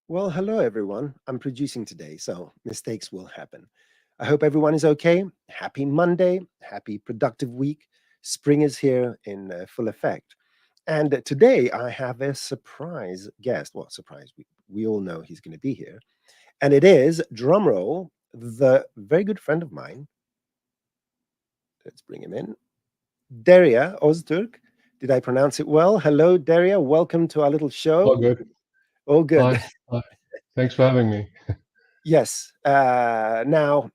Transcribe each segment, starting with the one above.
Well, hello everyone. I'm producing today, so mistakes will happen. I hope everyone is okay. Happy Monday, happy productive week. Spring is here in full effect. And today I have a surprise guest. Well, surprise, we all know he's going to be here. And it is, drumroll, the very good friend of mine. Let's bring him in. Derya Öztürk. Did I pronounce it well? Hello, Derya. Welcome to our little All show. good. All good. Hi. Hi. Thanks for having me. Yes. Now,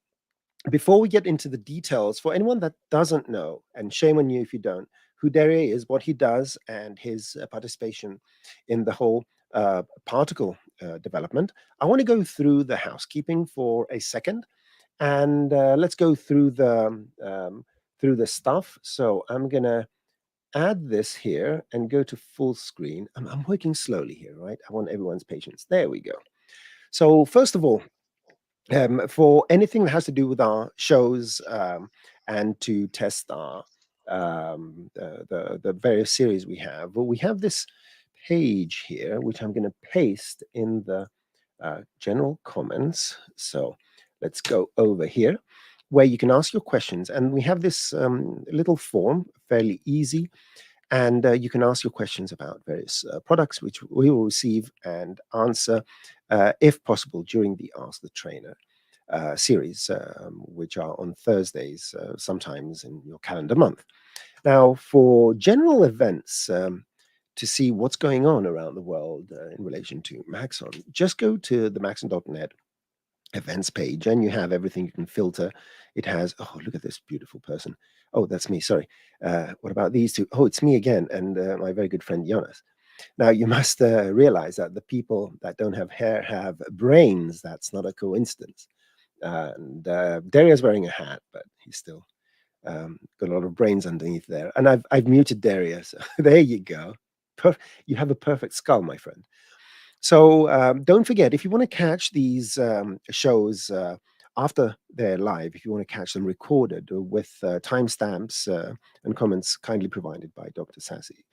before we get into the details, for anyone that doesn't know, and shame on you if you don't, who Derya is, what he does, and his participation in the whole particle development, I want to go through the housekeeping for a second, and let's go through the stuff. So I'm gonna add this here and go to full screen. I'm working slowly here, right? I want everyone's patience. There we go. So first of all, for anything that has to do with our shows and to test our the various series we have. Well, we have this page here, which I'm going to paste in the general comments. So let's go over here where you can ask your questions. And we have this little form, fairly easy. And you can ask your questions about various products, which we will receive and answer, if possible, during the Ask the Trainer series, which are on Thursdays, sometimes in your calendar month. Now, for general events, to see what's going on around the world in relation to Maxon, just go to the maxon.net events page and you have everything you can filter. It has, oh, look at this beautiful person. Oh, that's me. Sorry. What about these two? Oh, it's me again. And my very good friend, Jonas. Now, you must realize that the people that don't have hair have brains. That's not a coincidence. And Daria's wearing a hat, but he's still got a lot of brains underneath there. And I've muted Daria, so there you go. You have a perfect skull, my friend. So don't forget, if you want to catch these shows after they're live, if you want to catch them recorded with timestamps and comments kindly provided by Dr. Sassy,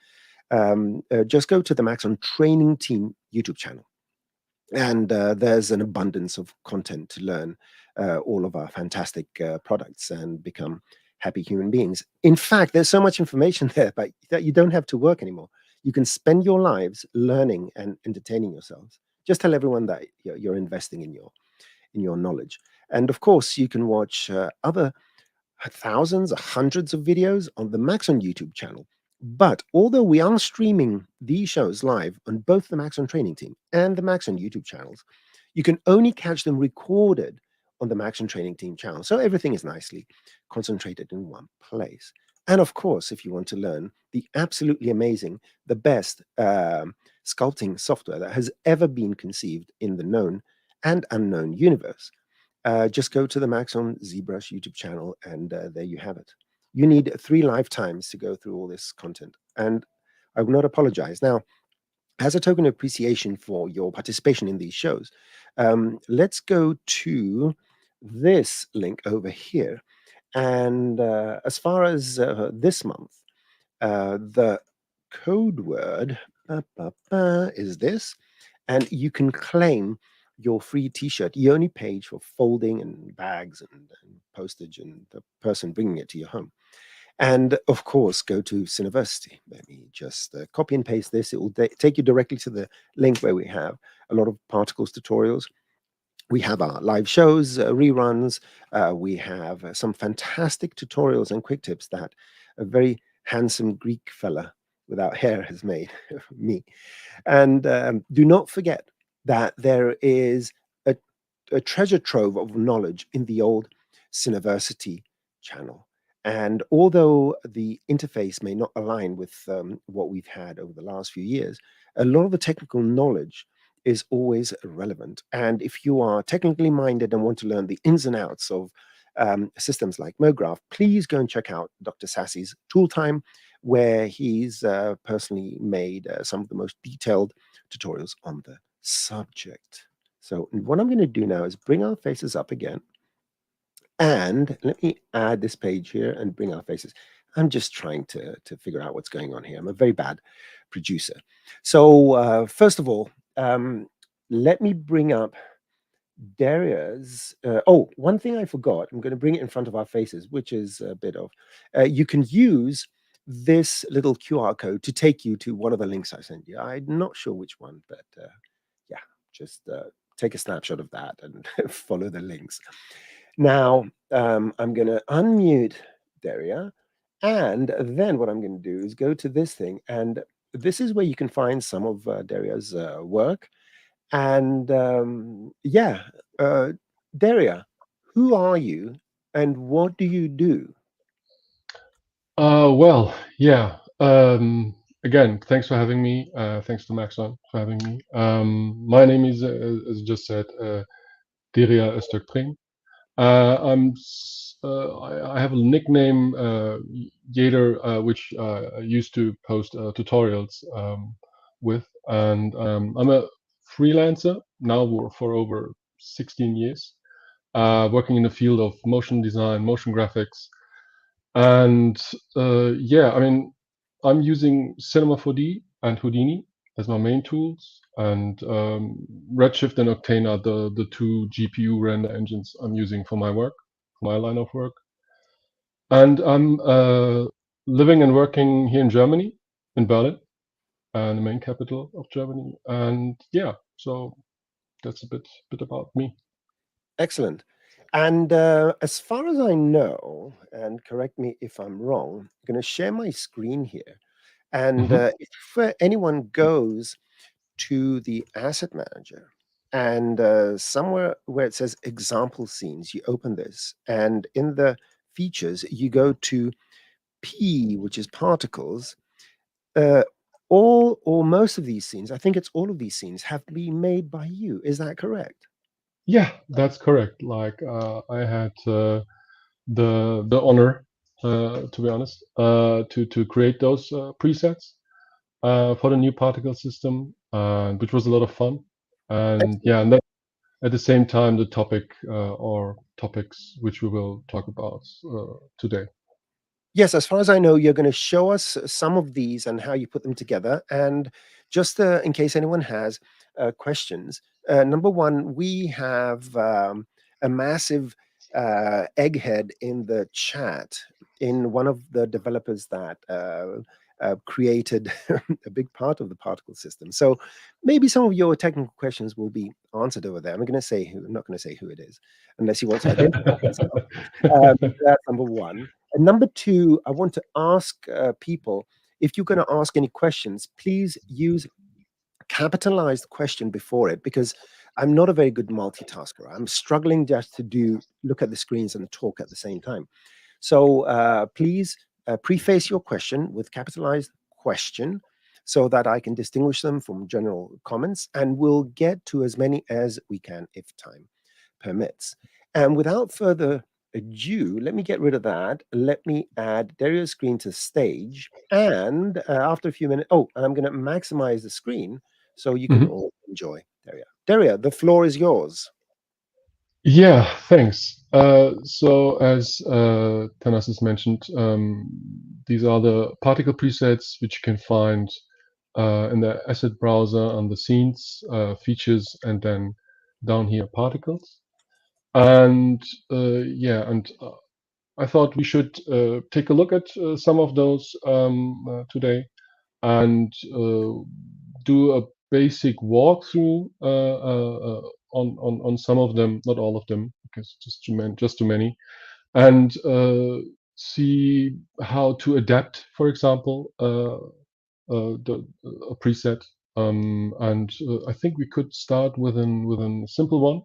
just go to the Maxon Training Team YouTube channel. And there's an abundance of content to learn all of our fantastic products and become happy human beings. In fact, there's so much information there but that you don't have to work anymore. You can spend your lives learning and entertaining yourselves. Just tell everyone that you're investing in your knowledge. And of course, you can watch other thousands, hundreds of videos on the Maxon YouTube channel. But although we are streaming these shows live on both the Maxon Training Team and the Maxon YouTube channels, you can only catch them recorded on the Maxon Training Team channel. So everything is nicely concentrated in one place. And of course, if you want to learn the absolutely amazing, the best sculpting software that has ever been conceived in the known and unknown universe, just go to the Maxon ZBrush YouTube channel, and there you have it. You need 3 lifetimes to go through all this content, and I will not apologize. Now, as a token of appreciation for your participation in these shows, let's go to this link over here. And as far as this month, the code word is this, and you can claim your free t-shirt. You only paid for folding and bags and postage and the person bringing it to your home. And of course, go to Cineversity. Let me just copy and paste this. It will take you directly to the link where we have a lot of particles tutorials. We have our live shows, reruns. We have some fantastic tutorials and quick tips that a very handsome Greek fella without hair has made, me. And do not forget that there is a treasure trove of knowledge in the old Cineversity channel. And although the interface may not align with what we've had over the last few years, a lot of the technical knowledge is always relevant. And if you are technically minded and want to learn the ins and outs of systems like MoGraph, please go and check out Dr. Sassy's Tool Time, where he's personally made some of the most detailed tutorials on the subject. So what I'm going to do now is bring our faces up again. And let me add this page here and bring our faces. I'm just trying to figure out what's going on here. I'm a very bad producer. So first of all, let me bring up Derya's. Oh, one thing I forgot. I'm going to bring it in front of our faces, which is a bit of. You can use this little QR code to take you to one of the links I sent you. I'm not sure which one, but yeah, just take a snapshot of that and follow the links. Now, I'm going to unmute Derya, and then what I'm going to do is go to this thing, and this is where you can find some of Derya's work. And yeah, uh, Derya, who are you and what do you do? Well, yeah. Again, thanks for having me. Thanks to Maxon for having me. My name is, as you just said, Derya Öztürk-Prehn. I have a nickname, Yader, which I used to post tutorials with, and I'm a freelancer now for over 16 years, working in the field of motion design, motion graphics. And yeah, I mean, I'm using Cinema 4D and Houdini as my main tools, and Redshift and Octane are the two GPU render engines I'm using for my work, for my line of work. And I'm living and working here in Germany, in Berlin, the main capital of Germany. And yeah, so that's a bit about me. Excellent. And as far as I know, and correct me if I'm wrong, I'm going to share my screen here. And Hmm. if anyone goes to the asset manager and somewhere where it says example scenes, you open this, and in the features, you go to P, which is particles. uh, all or most of these scenes, I think it's all of these scenes, have to be made by you. Is that correct? Yeah, that's correct. Like I had the honor, to be honest, to create those presets for the new particle system, which was a lot of fun. And Excellent. yeah, and then at the same time, the topic or topics which we will talk about today. Yes, as far as I know, you're going to show us some of these and how you put them together. And just in case anyone has questions, number one, we have a massive egghead in the chat in one of the developers that created a big part of the particle system. So maybe some of your technical questions will be answered over there. I'm not going to say who it is, unless you want to identify yourself. That's number one. And number two, I want to ask people, if you're going to ask any questions, please use capitalized question before it, because I'm not a very good multitasker. I'm struggling just to look at the screens and talk at the same time. So please preface your question with capitalized question so that I can distinguish them from general comments, and we'll get to as many as we can if time permits. And without further ado, let me get rid of that. Let me add Derya's screen to stage. And after a few minutes, oh, and I'm going to maximize the screen so you can Mhm. all enjoy Derya. Derya, the floor is yours. Yeah, thanks. So as Tanas has mentioned, these are the particle presets which you can find in the asset browser on the scenes, features, and then down here particles. And yeah, and I thought we should take a look at some of those today and do a basic walkthrough on some of them, not all of them, because just too many, and see how to adapt, for example, a preset. And I think we could start with a simple one.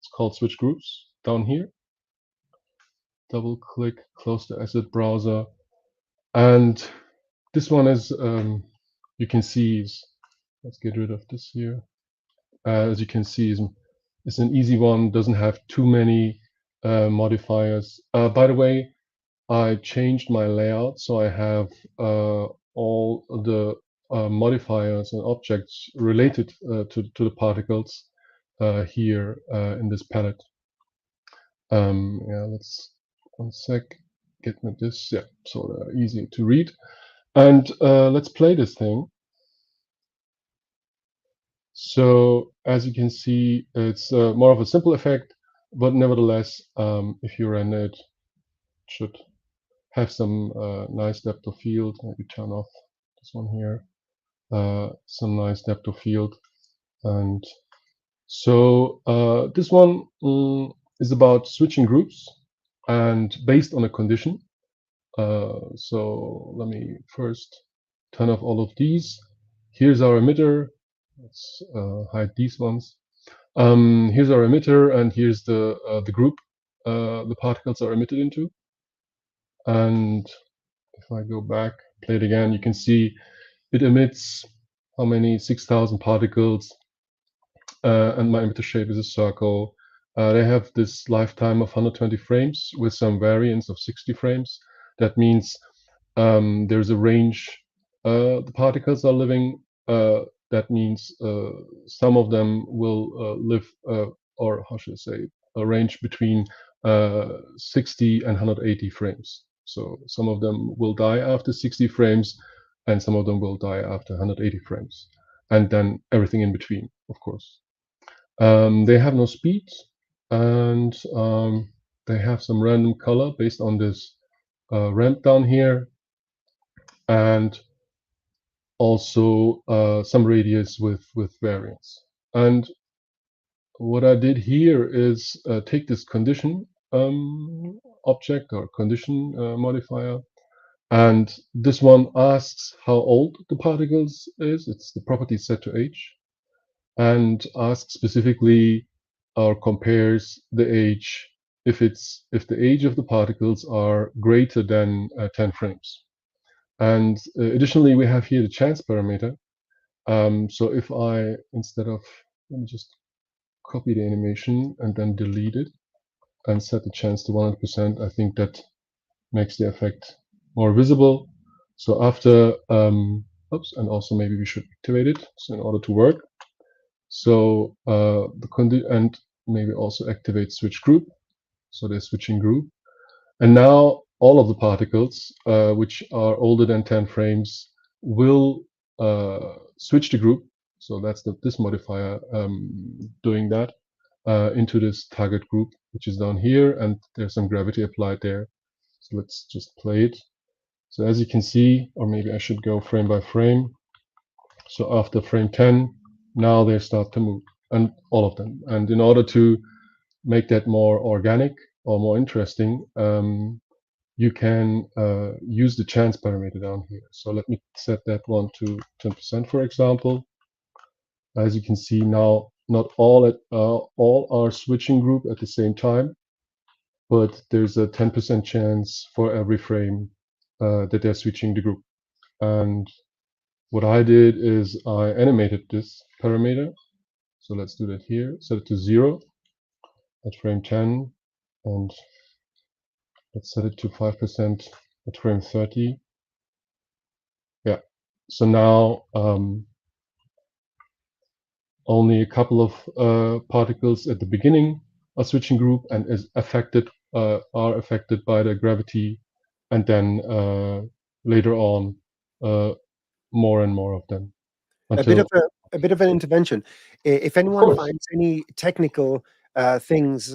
It's called switch groups down here. Double click, close the asset browser, and this one is you can see is, let's get rid of this here. As you can see, is an easy one. Doesn't have too many modifiers. By the way, I changed my layout, so I have all the modifiers and objects related to the particles here in this palette. Yeah, let's one sec. Get me this. Yeah, so they're easy to read. And let's play this thing. So as you can see, it's more of a simple effect, but nevertheless, if you render it, should have some nice depth of field. Maybe turn off this one here. Some nice depth of field. And so this one is about switching groups and based on a condition. So let me first turn off all of these. Here's our emitter. Let's hide these ones. Here's our emitter, and here's the group the particles are emitted into. And if I go back, play it again, you can see it emits how many? 6,000 particles, and my emitter shape is a circle. They have this lifetime of 120 frames with some variance of 60 frames. That means there's a range the particles are living. That means some of them will live, or how should I say, a range between 60 and 180 frames. So some of them will die after 60 frames, and some of them will die after 180 frames, and then everything in between, of course. They have no speed, and they have some random color based on this ramp down here, and also some radius with variance. And what I did here is take this condition object or condition modifier, and this one asks how old the particles is. It's the property set to age, and asks specifically or compares the age if the age of the particles are greater than 10 frames. And additionally, we have here the chance parameter. So if I, instead of, let me just copy the animation and then delete it and set the chance to 100%, I think that makes the effect more visible. So after, oops, and also maybe we should activate it so in order to work. So and maybe also activate switch group. So they're switching group. And now all of the particles, which are older than 10 frames, will switch the group. So that's this modifier doing that into this target group, which is down here, and there's some gravity applied there. So let's just play it. So as you can see, or maybe I should go frame by frame. So after frame 10, now they start to move, and all of them. And in order to make that more organic or more interesting, you can use the chance parameter down here. So let me set that one to 10%, for example. As you can see now, not all are switching group at the same time, but there's a 10% chance for every frame that they're switching the group. And what I did is I animated this parameter. So let's do that here. Set it to 0 at frame 10, and let's set it to 5% at frame 30. Yeah. So now only a couple of particles at the beginning are switching group and are affected by the gravity, and then later on more and more of them. A bit of an intervention. If anyone finds any technical things,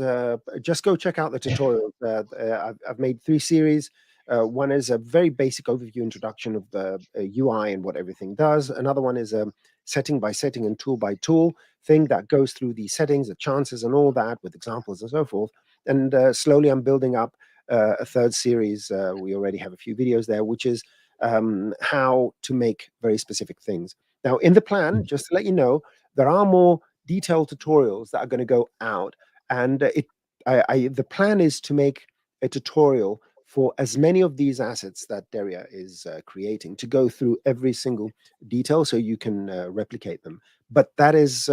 just go check out the tutorials. I've made 3 series. One is a very basic overview introduction of the UI and what everything does. Another one is a setting by setting and tool by tool thing that goes through the settings, the chances, and all that with examples and so forth. And slowly I'm building up a 3rd series. We already have a few videos there, which is how to make very specific things. Now, in the plan, just to let you know, there are more detailed tutorials that are going to go out, and the plan is to make a tutorial for as many of these assets that Derya is creating, to go through every single detail so you can replicate them. But that is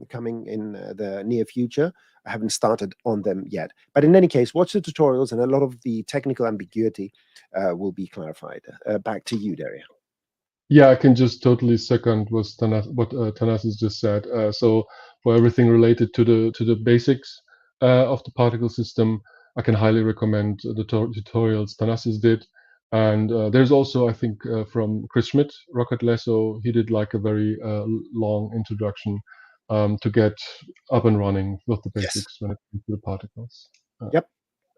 coming in the near future. I haven't started on them yet. But in any case, watch the tutorials, and a lot of the technical ambiguity will be clarified. Back to you, Derya. Yeah, I can just totally second what Thanasis just said. So for everything related to the basics of the particle system, I can highly recommend the tutorials Thanasis did. And there's also, I think, from Chris Schmidt, Rocket Lasso, he did like a very long introduction to get up and running with the Yes. basics when it comes to the particles. Yep.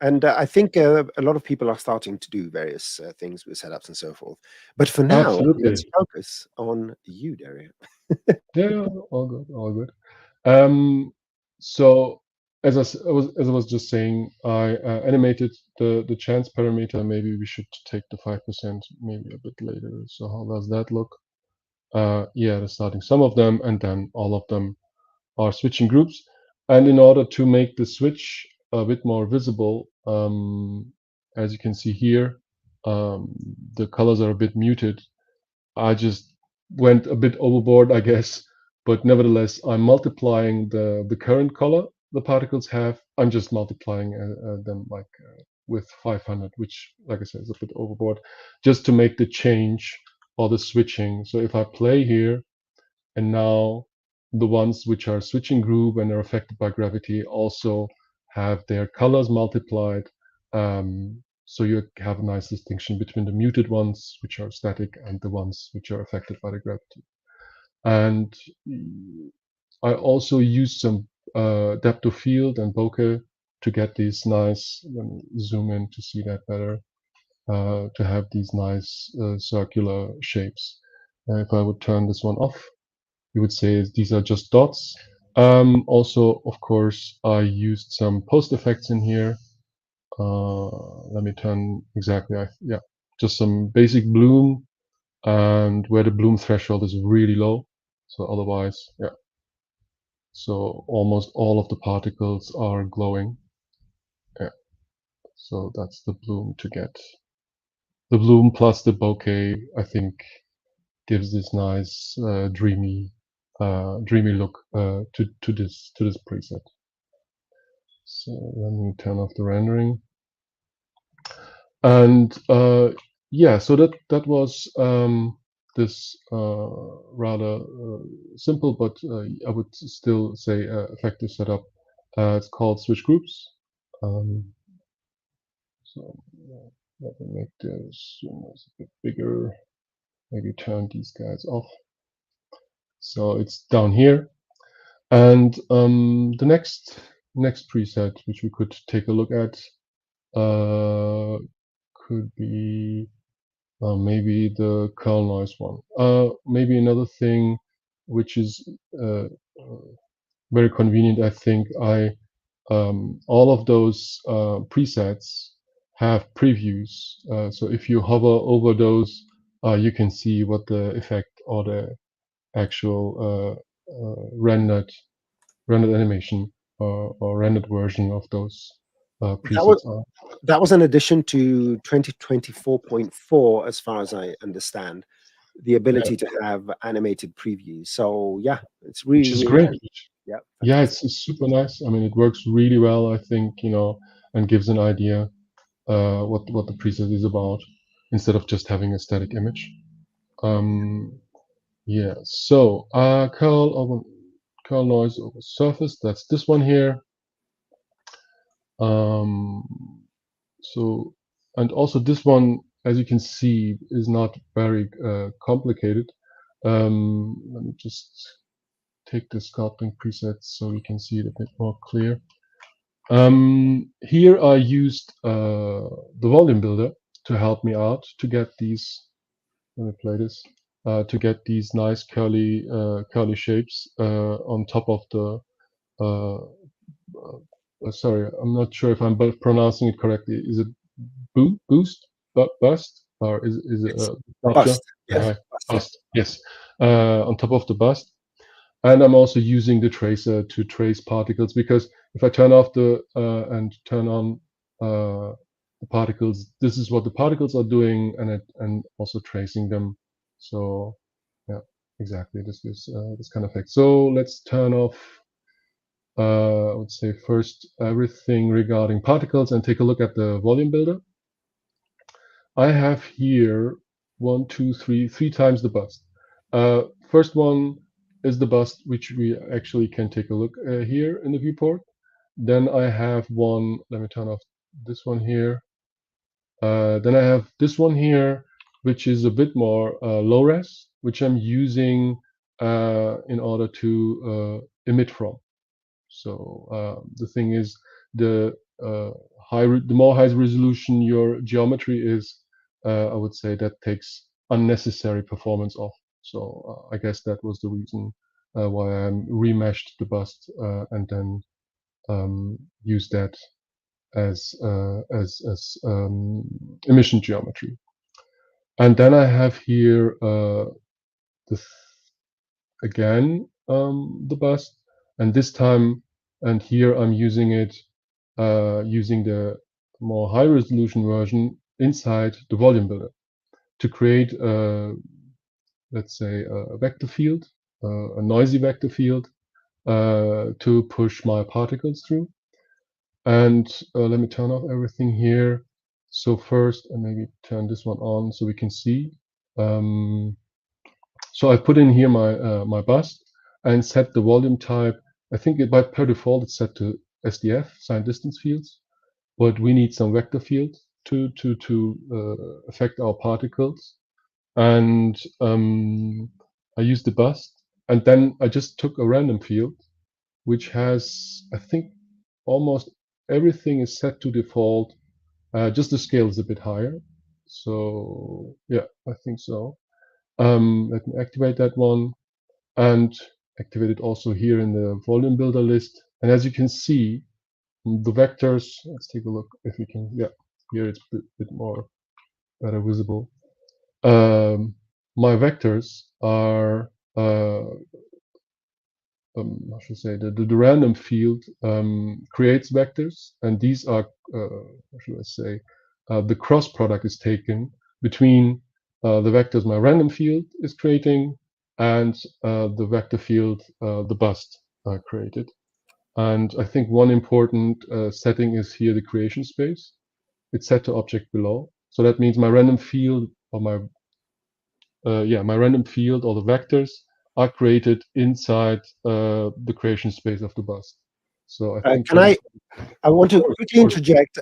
And I think a lot of people are starting to do various things with setups and so forth. But for now, let's Absolutely. focus on you, Derya. Yeah, all good, all good. So as I was just saying, I animated the chance parameter. Maybe we should take the 5% maybe a bit later. So how does that look? Yeah, the starting some of them, and then all of them are switching groups. And in order to make the switch a bit more visible, as you can see here, the colors are a bit muted. I just went a bit overboard, I guess, but nevertheless, I'm multiplying the current color the particles have. I'm just multiplying them like with 500, which, like I said, is a bit overboard, just to make the change or the switching. So if I play here, and now the ones which are switching group and are affected by gravity also have their colors multiplied. So you have a nice distinction between the muted ones, which are static, and the ones which are affected by the gravity. And I also used some depth of field and bokeh to get these nice, let me zoom in to see that better, to have these nice circular shapes. If I would turn this one off, you would say these are just dots. Also, of course, I used some post effects in here. Let me turn exactly, yeah, just some basic bloom, and where the bloom threshold is really low. So otherwise, yeah. So almost all of the particles are glowing. Yeah. So that's the bloom to get. The bloom plus the bokeh, I think, gives this nice dreamy look to this preset. So let me turn off the rendering. And yeah, so that was this rather simple, but I would still say effective setup. It's called switch groups. So let me make this a bit bigger. Maybe turn these guys off. So it's down here. And the next preset, which we could take a look at, could be maybe the curl noise one. Maybe another thing which is very convenient, I think. All of those presets have previews. So if you hover over those, you can see what the effect or the actual rendered animation or rendered version of those That was presets are. that was an addition to 2024.4, as far as I understand, the Yeah, ability to have animated previews. So yeah, it's which really, is really great. nice. Yeah, Yeah, fantastic. it's super nice. I mean, it works really well, I think, and gives an idea what the preset is about instead of just having a static image. Yeah, so curl noise over surface, that's this one here. Um, so, and also this one, as you can see, is not very complicated. Let me just take the sculpting presets so you can see it a bit more clear. Here I used the volume builder to help me out to get these. Let me play this. To get these nice curly shapes on top of the. Uh, Sorry, I'm not sure if I'm pronouncing it correctly. Is it boost, bust, or is it It's sculpture? bust. Yes, bust. Yeah. Bust. Yes, on top of the bust. And I'm also using the tracer to trace particles, because if I turn off and turn on the particles, this is what the particles are doing, and also tracing them. So yeah, exactly. This is this kind of effect. So let's turn off. I would say first everything regarding particles and take a look at the volume builder. I have here three times the bust. First one is the bust, which we actually can take a look here in the viewport. Then I have one, let me turn off this one here. Then I have this one here, which is a bit more low res, which I'm using in order to emit from. So the thing is, the the more high resolution your geometry is, I would say that takes unnecessary performance off. So I guess that was the reason why I remeshed the bust and then use that as emission geometry. And then I have here this again the bust, and this time, and here I'm using it using the more high resolution version inside the volume builder to create let's say a vector field, a noisy vector field to push my particles through. And let me turn off everything here. So first, and maybe turn this one on so we can see. So I put in here my bust and set the volume type. I think by per default it's set to SDF, sign distance fields, but we need some vector field to affect our particles. And I used the bust, and then I just took a random field, which has, I think, almost everything is set to default. Just the scale is a bit higher. So yeah, I think so. Let me activate that one and activate it also here in the volume builder list. And as you can see, the vectors, let's take a look if we can, yeah, here it's a bit more better visible. My vectors are I should say the random field creates vectors, and these are what should I say? The cross product is taken between the vectors my random field is creating and the vector field the bust created. And I think one important setting is here the creation space. It's set to object below, so that means my random field or my my random field or the vectors are created inside the creation space of the bust. So I think Can that is, I want of to course, of quickly course, interject.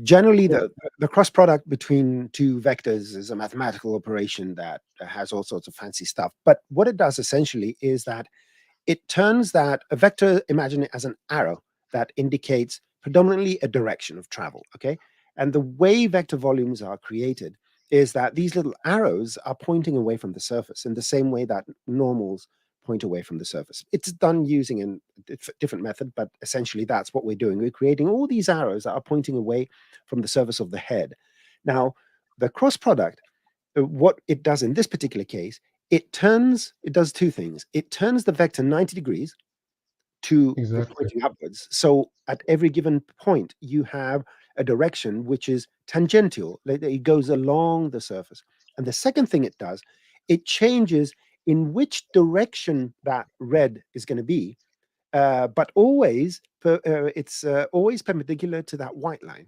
Generally, sure. the cross product between two vectors is a mathematical operation that has all sorts of fancy stuff. But what it does essentially is that it turns that a vector, imagine it as an arrow that indicates predominantly a direction of travel. Okay. And the way vector volumes are created is that these little arrows are pointing away from the surface in the same way that normals point away from the surface. It's done using a different method, but essentially that's what we're doing. We're creating all these arrows that are pointing away from the surface of the head. Now, the cross product, what it does in this particular case, it does two things. It turns the vector 90 degrees to the Exactly. pointing upwards. So at every given point, you have a direction which is tangential. It goes along the surface. And the second thing it does, it changes in which direction that red is going to be, but it's always perpendicular to that white line.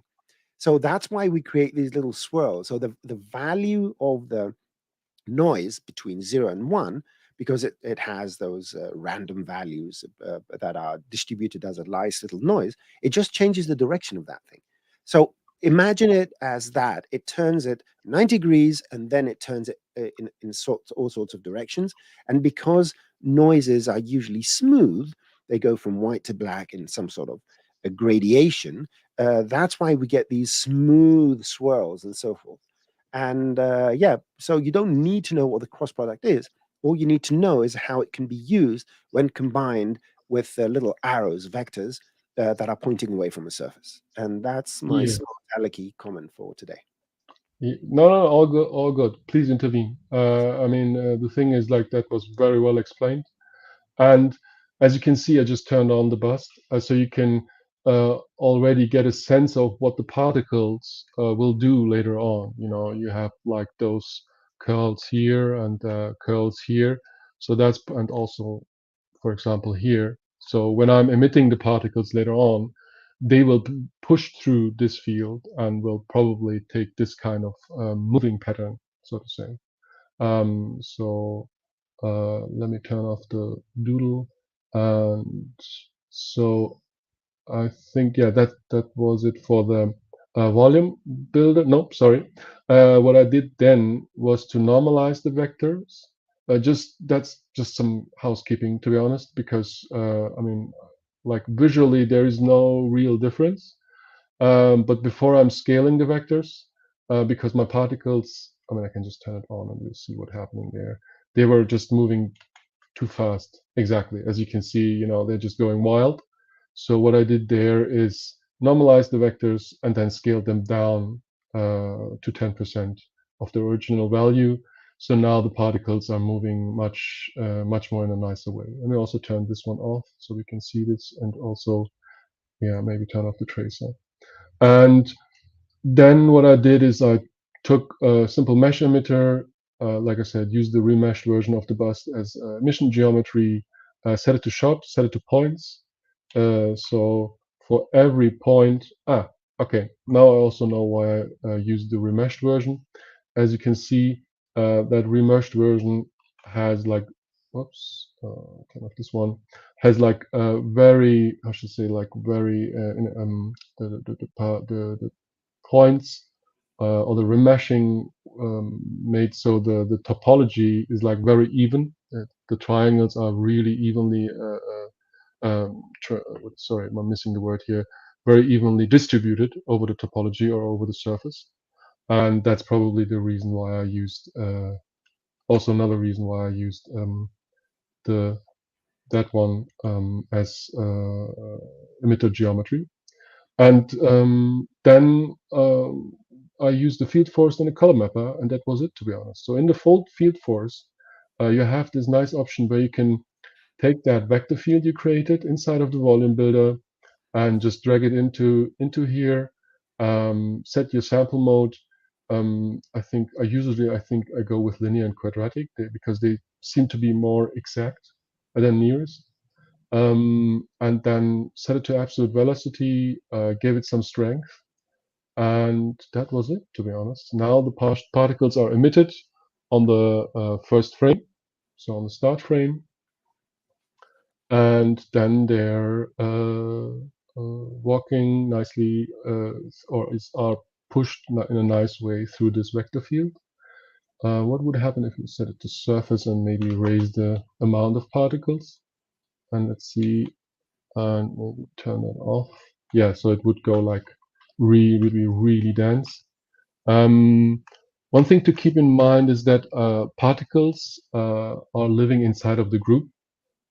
So that's why we create these little swirls. So the value of the noise between 0 and 1, because it has those random values that are distributed as a nice little noise, it just changes the direction of that thing. So imagine it as that. It turns it 90 degrees and then it turns it in all sorts of directions. And because noises are usually smooth, they go from white to black in some sort of a gradation. That's why we get these smooth swirls and so forth. And yeah, so you don't need to know what the cross product is. All you need to know is how it can be used when combined with little arrows, vectors that are pointing away from a surface. And that's my Yeah. small Aleki comment for today. No, no, all good, all good. Please intervene. I mean, the thing is, like, that was very well explained. And as you can see, I just turned on the bust, so you can already get a sense of what the particles will do later on. You know, you have like those curls here and curls here. So that's, and also, for example, here. So when I'm emitting the particles later on, they will push through this field and will probably take this kind of moving pattern, so to say. So let me turn off the doodle. And so I think, yeah, that was it for the volume builder. Nope, sorry. What I did then was to normalize the vectors. That's just some housekeeping, to be honest, because I mean, like visually there is no real difference. But before I'm scaling the vectors, because my particles, I mean, I can just turn it on and we'll see what's happening there. They were just moving too fast. Exactly. As you can see, you know, they're just going wild. So what I did there is normalize the vectors and then scale them down to 10% of the original value. So now the particles are moving much more in a nicer way. Let me also turn this one off so we can see this, and also, yeah, maybe turn off the tracer. And then what I did is I took a simple mesh emitter, like I said, used the remeshed version of the bust as emission geometry, set it to shot, set it to points. So for every point, okay, now I also know why I used the remeshed version. As you can see, that remeshed version has like, whoops, turn off this one, has like a very, I should say, like very, the points or the remeshing made so the topology is like very even. The triangles are really evenly sorry, I'm missing the word here, very evenly distributed over the topology or over the surface. And that's probably the reason why I used, also another reason why I used that one as emitter geometry. And then I used the field force and a color mapper, and that was it, to be honest. So in the field force, you have this nice option where you can take that vector field you created inside of the volume builder and just drag it into here. Set your sample mode. I think I go with linear and quadratic because they seem to be more exact than nearest. And then set it to absolute velocity, gave it some strength, and that was it, to be honest. Now the particles are emitted on the first frame, so on the start frame, and then they're walking nicely, or are pushed in a nice way through this vector field. What would happen if you set it to surface and maybe raise the amount of particles? And let's see, and maybe turn that off. Yeah, so it would go like really dense. One thing to keep in mind is that particles are living inside of the group,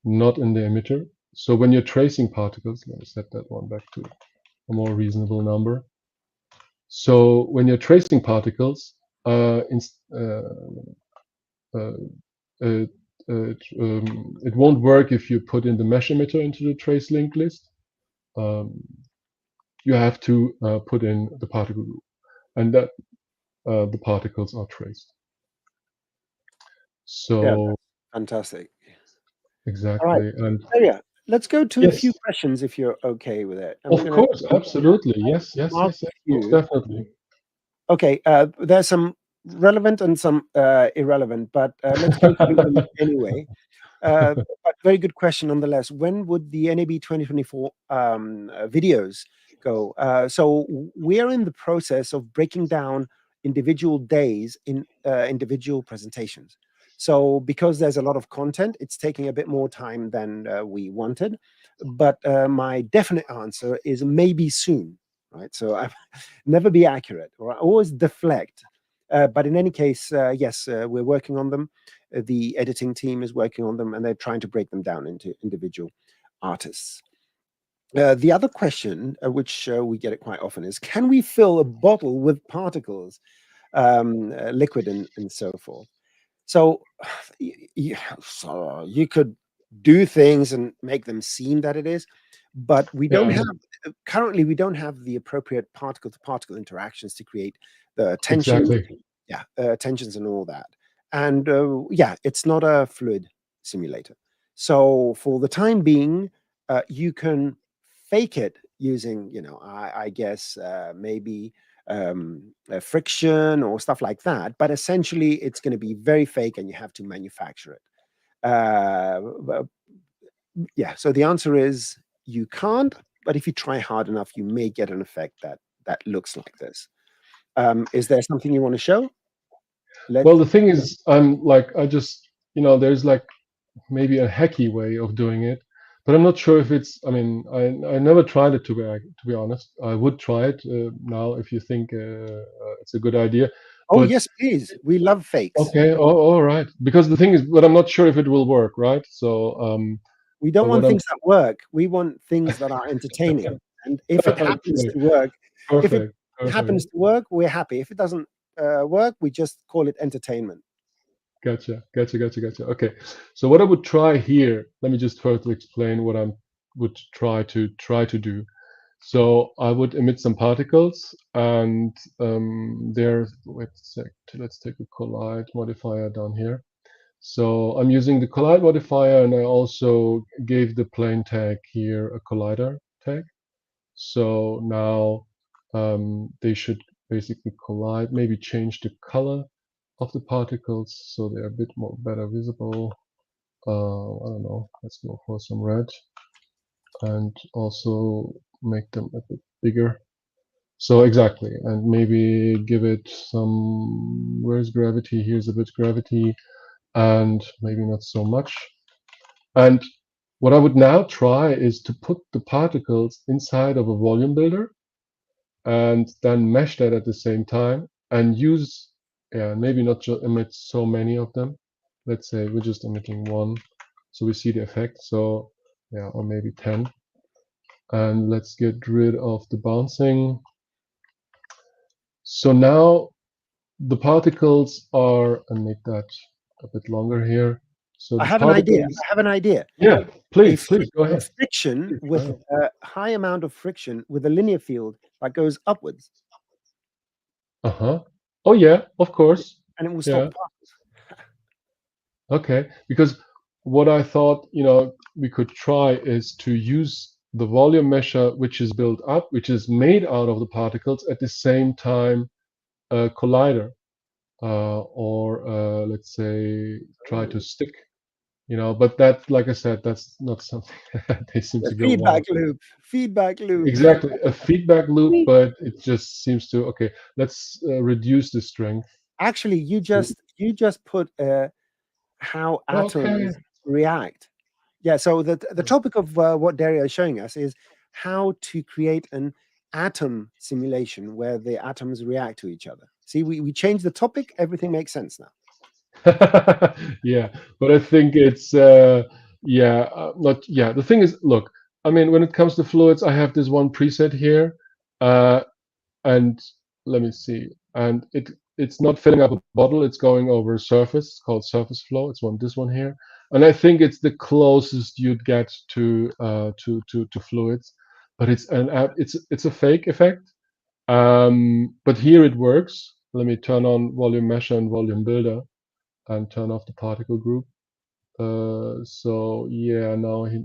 not in the emitter. So when you're tracing particles, let me set that one back to a more reasonable number. So when you're tracing particles, it won't work if you put in the mesh emitter into the trace linked list. You have to put in the particle group, and that the particles are traced. So Yeah, fantastic. All exactly, right. and Yeah, let's go to a yes, few questions if you're okay with it. I'm of gonna course, absolutely, yes, mark a most few. definitely. Okay, there's some relevant and some irrelevant, but let's go through them anyway. But very good question nonetheless. When would the NAB 2024 videos go? So we're in the process of breaking down individual days in individual presentations. So because there's a lot of content, it's taking a bit more time than we wanted. But my definite answer is maybe soon, right? So I've never be accurate, or I always deflect. But in any case, yes, we're working on them. The editing team is working on them, and they're trying to break them down into individual artists. The other question, which we get it quite often, is can we fill a bottle with particles, liquid, and so forth? So, so you could do things and make them seem that it is, but we don't Yeah, have currently we don't have the appropriate particle to particle interactions to create the tension, exactly, yeah, tensions and all that. And yeah, it's not a fluid simulator. So for the time being, you can fake it using, I guess maybe friction or stuff like that. But essentially, it's going to be very fake, and you have to manufacture it. Yeah. So the answer is you can't. But if you try hard enough, you may get an effect that that looks like this. Is there something you want to show? Well, the thing is, I just, there's like maybe a hacky way of doing it, but I'm not sure if it's. I mean, I never tried it, to be honest. I would try it now if you think it's a good idea. Oh But yes, please. We love fakes. okay, all right. Because the thing is, but I'm not sure if it will work, right? So, We don't but what want I'm things that work. We want things that are entertaining. And if it happens okay, to work, if it perfect, happens perfect. to work, we're happy. If it doesn't work, we just call it entertainment. Gotcha, gotcha, gotcha, gotcha. Okay, so what I would try here, let me just further explain what I would try to do. So I would emit some particles, and wait a sec, let's take a collide modifier down here. So I'm using the collide modifier, and I also gave the plane tag here a collider tag. So now they should basically collide, maybe change the color of the particles so they're a bit more better visible. I don't know, let's go for some red and also make them a bit bigger. So exactly, and maybe give it some, where's gravity? Here's a bit gravity, and maybe not so much. And what I would now try is to put the particles inside of a volume builder and then mesh that at the same time and use, yeah, maybe not just emit so many of them. Let's say we're just emitting one, so we see the effect. So yeah, or maybe 10. And let's get rid of the bouncing. So now the particles are, and make that a bit longer here. So I the have an idea. particles, I have an idea. yeah, please, go A ahead. friction Please with try. a high amount of friction with a linear field that goes upwards, Uh-huh. Oh yeah, of course. and it will stop Yeah. particles. Okay. Because what I thought, we could try is to use the volume measure, which is built up, which is made out of the particles, at the same time a collider, or let's say try to Oh. stick. But that, like I said, that's not something they seem The to go feedback well. loop. Feedback loop. Exactly, a feedback loop, We but it just seems to, okay, let's reduce the strength actually to, you just put how okay. atoms react. Yeah. So the topic of what Derya is showing us is how to create an atom simulation where the atoms react to each other. See, we change the topic. Everything makes sense now. Yeah, but I think it's yeah, not yeah. The thing is, look, I mean, when it comes to fluids, I have this one preset here, uh, and let me see, and it's not filling up a bottle; it's going over a surface. It's called surface flow. It's this one here, and I think it's the closest you'd get to fluids, but it's a fake effect. But here it works. Let me turn on volume measure and volume builder and turn off the particle group. So yeah, now I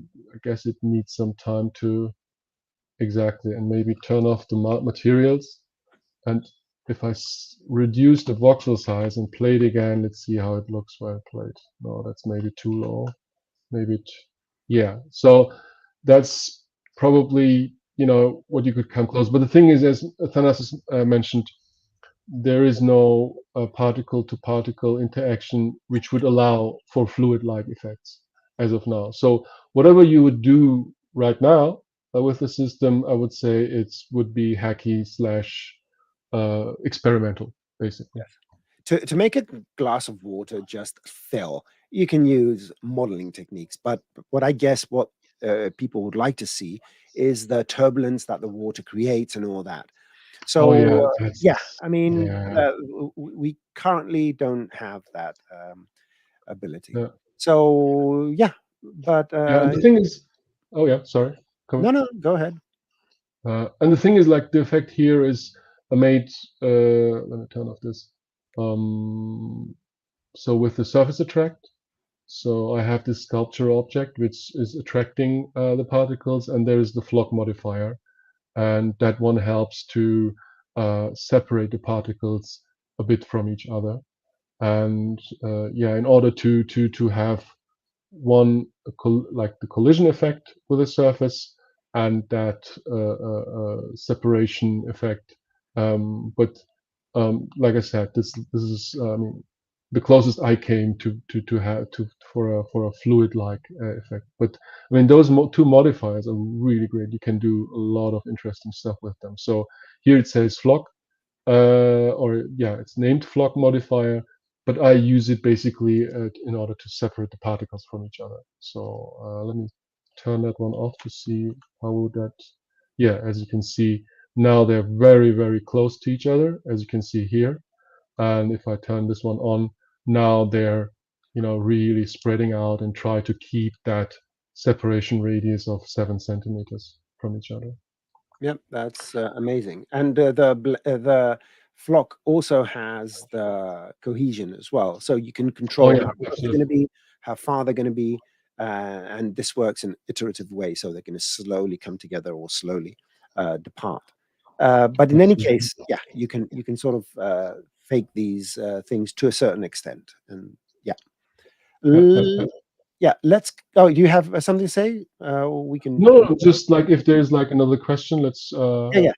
guess it needs some time to exactly, and maybe turn off the materials. And if I reduce the voxel size and play it again, let's see how it looks when I play it. No, that's maybe too low. Maybe yeah. So that's probably what you could come close. But the thing is, as Thanasis mentioned, there is no particle-to-particle interaction which would allow for fluid-like effects as of now. So whatever you would do right now with the system, I would say it would be hacky slash experimental, basically. To make a glass of water just fill, you can use modeling techniques. But what I guess what people would like to see is the turbulence that the water creates and all that. Oh So yeah, yeah, that's I mean, yeah, we currently don't have that ability. yeah, So yeah, but yeah. And the thing is, oh yeah, sorry. Come no, go ahead. And the thing is, like, the effect here is made. Let me turn off this. So with the surface attract, so I have this sculpture object which is attracting the particles, and there is the flock modifier, and that one helps to separate the particles a bit from each other. And yeah, in order to have one like the collision effect with the surface, and that separation effect. But like I said, this is the closest I came to have for a fluid-like effect. But I mean, those two modifiers are really great. You can do a lot of interesting stuff with them. So here it says flock, or yeah, it's named flock modifier, but I use it basically in order to separate the particles from each other. So let me turn that one off to see how would that. Yeah, as you can see, now they're very, very close to each other, as you can see here. And if I turn this one on, now they're, really spreading out and try to keep that separation radius of 7 centimeters from each other. Yep, that's amazing. And the flock also has the cohesion as well, so you can Oh control yeah, how close they're going to absolutely. be, how far they're going to be, and this works in an iterative way, so they're going to slowly come together or slowly depart. But in any Absolutely. case, yeah, you can sort of fake these things to a certain extent, and yeah. Yeah, yeah, yeah. Yeah, let's. Oh, do you have something to say? We can. No, no, just like if there's like another question, let's. Yeah,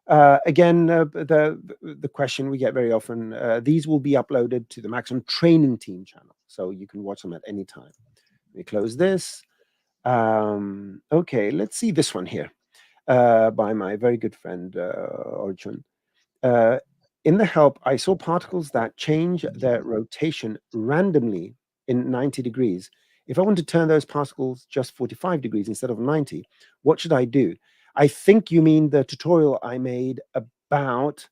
yeah. Again, the question we get very often, these will be uploaded to the Maximum Training Team channel, so you can watch them at any time. Let me close this. Okay, let's see this one here by my very good friend Orchun. Uh, in the help, I saw particles that change their rotation randomly in 90 degrees. If I want to turn those particles just 45 degrees instead of 90, what should I do? I think you mean the tutorial I made about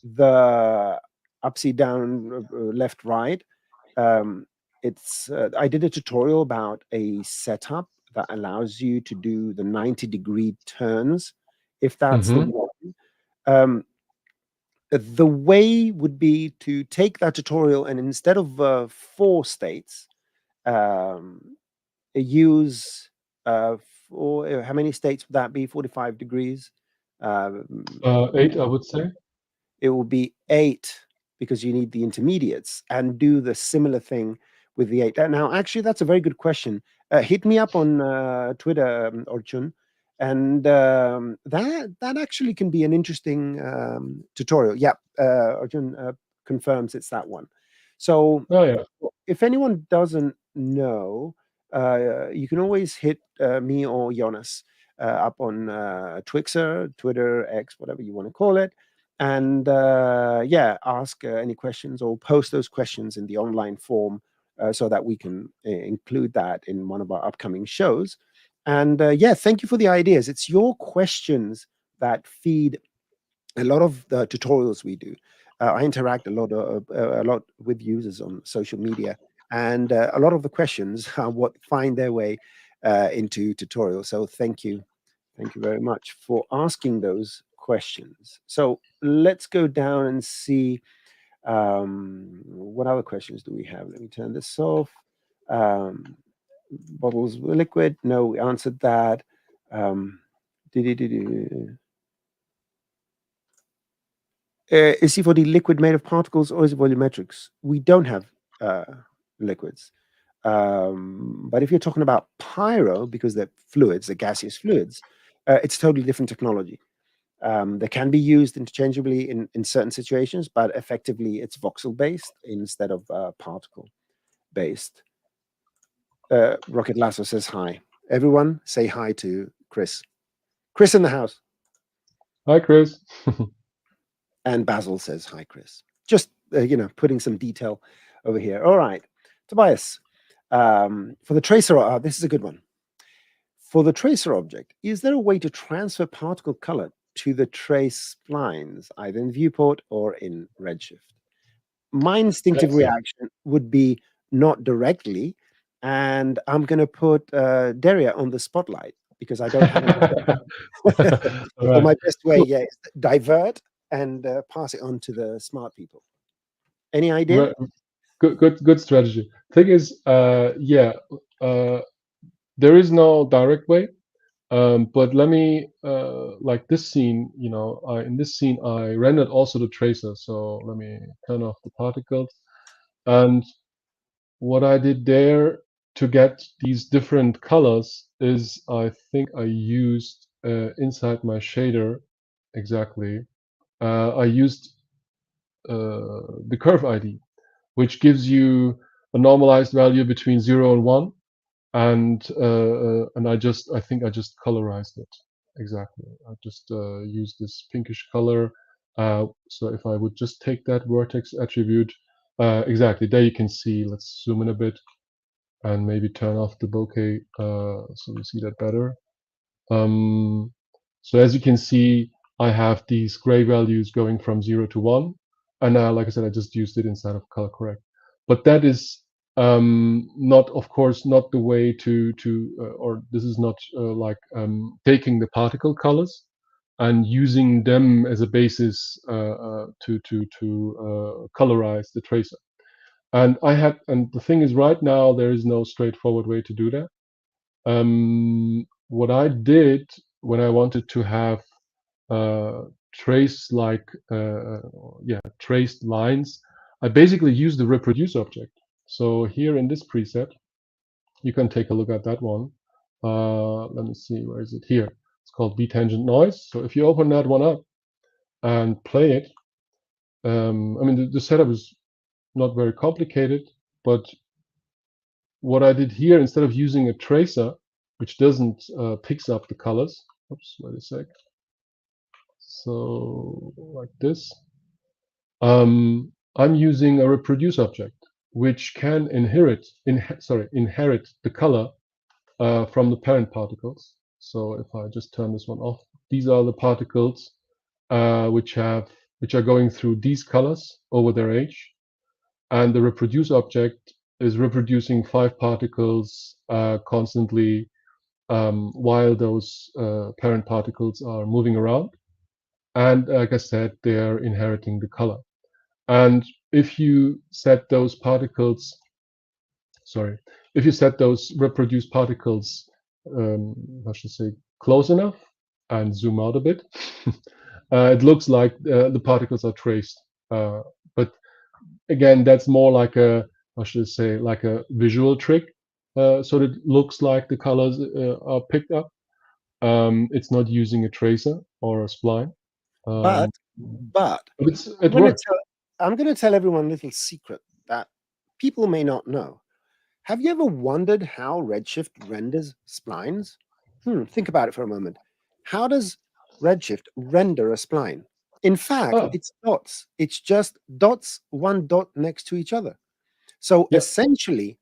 the upside down, left, right. Um, I did a tutorial about a setup that allows you to do the 90-degree turns, if that's the Mm-hmm. one. Um, the way would be to take that tutorial and instead of 4 states, um, use how many states would that be? 45 degrees. Um, 8, I would say. it will be 8 because you need the intermediates, and do the similar thing with the 8. Now, actually, that's a very good question. Hit me up on Twitter, Orchun, and that actually can be an interesting tutorial. Yeah, Arjun confirms it's that one. So Oh yeah. if anyone doesn't know, you can always hit me or Jonas up on Twixer, Twitter, X, whatever you want to call it, and yeah, ask any questions or post those questions in the online form so that we can include that in one of our upcoming shows. And yeah, thank you for the ideas. It's your questions that feed a lot of the tutorials we do. I interact a lot with users on social media, and a lot of the questions are what find their way into tutorials. So thank you very much for asking those questions. So let's go down and see what other questions do we have. Let me turn this off. Um, bottles were liquid. No, we answered that. Um, is C4D liquid made of particles or is it volumetrics? We don't have uh, liquids. But if you're talking about pyro, because they're fluids, they're gaseous fluids, it's totally different technology. They can be used interchangeably in certain situations, but effectively it's voxel based instead of particle based. Rocket Lasso says hi. Everyone say hi to Chris. Chris in the house. Hi, Chris. And Basil says hi, Chris. Just putting some detail over here. All right, Tobias. For the tracer, this is a good one. For the tracer object, is there a way to transfer particle color to the trace splines, either in viewport or in Redshift? My instinctive Excellent. reaction would be not directly, and I'm going to put Derya on the spotlight because I don't have an idea. All So right. my best way, Cool. yeah, is divert and pass it on to the smart people. Any idea? Right. Good strategy. Thing is, yeah, uh, there is no direct way. But let me, like this scene, in this scene, I rendered also the tracer. So let me turn off the particles. And what I did there to get these different colors is, I think I used inside my shader, exactly, I used the curve ID, which gives you a normalized value between 0 and 1, and I think I just colorized it. Exactly, I just used this pinkish color. So if I would just take that vertex attribute, exactly, there you can see, let's zoom in a bit and maybe turn off the bokeh so we see that better. So as you can see, I have these gray values going from 0 to 1, and like I said, I just used it inside of color correct. But that is not, of course, not the way to or this is not like taking the particle colors and using them as a basis to colorize the tracer. And the thing is, right now there is no straightforward way to do that. What I did when I wanted to have traced lines, I basically used the reproduce object. So here in this preset, you can take a look at that one. Let me see, where is it? Here. It's called B-tangent noise. So if you open that one up and play it, I mean, the setup is not very complicated, but what I did here, instead of using a tracer, which doesn't picks up the colors, oops, wait a sec. So like this, I'm using a reproduce object, which can inherit the color from the parent particles. So if I just turn this one off, these are the particles which are going through these colors over their age, and the reproduce object is reproducing 5 particles constantly while those parent particles are moving around. And like I said, they're inheriting the color. And if you set those particles, if you set those reproduced particles, I should say, close enough and zoom out a bit, it looks like the particles are traced. But again, that's more like a, I should say, like a visual trick. So that it looks like the colors are picked up. It's not using a tracer or a spline. But But it I'm going to works. tell everyone a little secret that people may not know. Have you ever wondered how Redshift renders splines? Think about it for a moment. How does Redshift render a spline? In fact, Oh, it's dots. It's just dots, one dot next to each other. So yeah. essentially,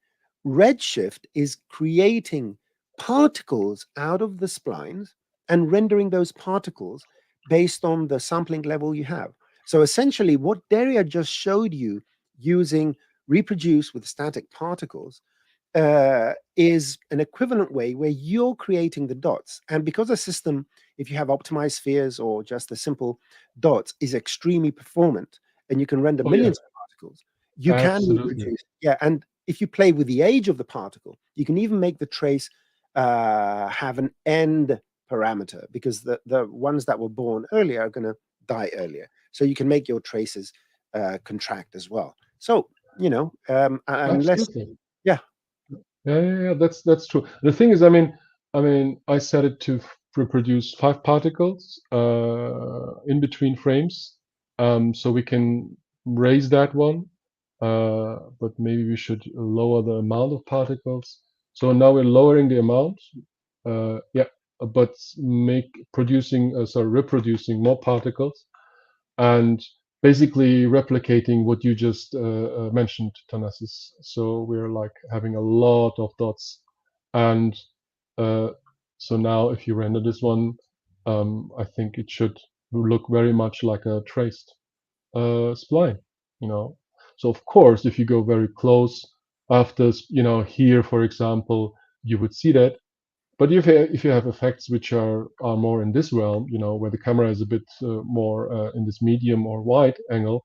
Redshift is creating particles out of the splines and rendering those particles based on the sampling level you have. So essentially, what Derya just showed you using reproduce with static particles is an equivalent way where you're creating the dots. And because a system, if you have optimized spheres or just a simple dots, is extremely performant and you can render Oh, yeah. millions of particles, you can Absolutely. reproduce. Yeah. And if you play with the age of the particle, you can even make the trace have an end parameter, because the ones that were born earlier are going to die earlier. So you can make your traces contract as well. So, unless, Absolutely. yeah. Yeah. That's true. The thing is, I set it to reproduce 5 particles in between frames, so we can raise that one, but maybe we should lower the amount of particles. So now we're lowering the amount, yeah, but reproducing more particles, and basically replicating what you just mentioned, Thanasis. So we're like having a lot of dots, and uh, so now if you render this one, I think it should look very much like a traced spline, you know. So of course, if you go very close after, here, for example, you would see that. But if you have effects which are more in this realm, where the camera is a bit more in this medium or wide angle,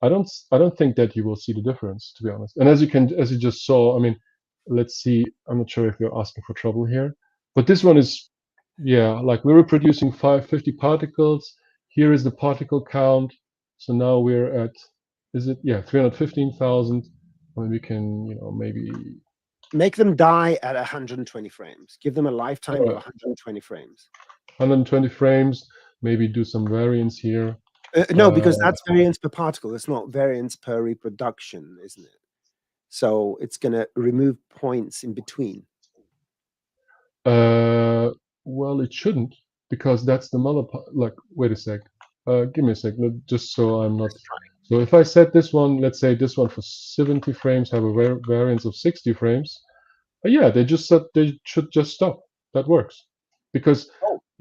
I don't think that you will see the difference, to be honest. And as you just saw, let's see. I'm not sure if you're asking for trouble here, but this one is, yeah, like we're reproducing 550 particles. Here is the particle count. So now we're at, is it, yeah, 315,000. And we can, maybe Make them die at 120 frames. Give them a lifetime of Alright. 120 frames. 120 frames. Maybe do some variance here. No, because that's variance per particle. It's not variance per reproduction, isn't it? So it's going to remove points in between. Well, it shouldn't, because that's the mother part. Like, wait a sec. Give me a sec, just so I'm not. So if I set this one, let's say this one for 70 frames, have a variance of 60 frames. Yeah, they should just stop. That works, because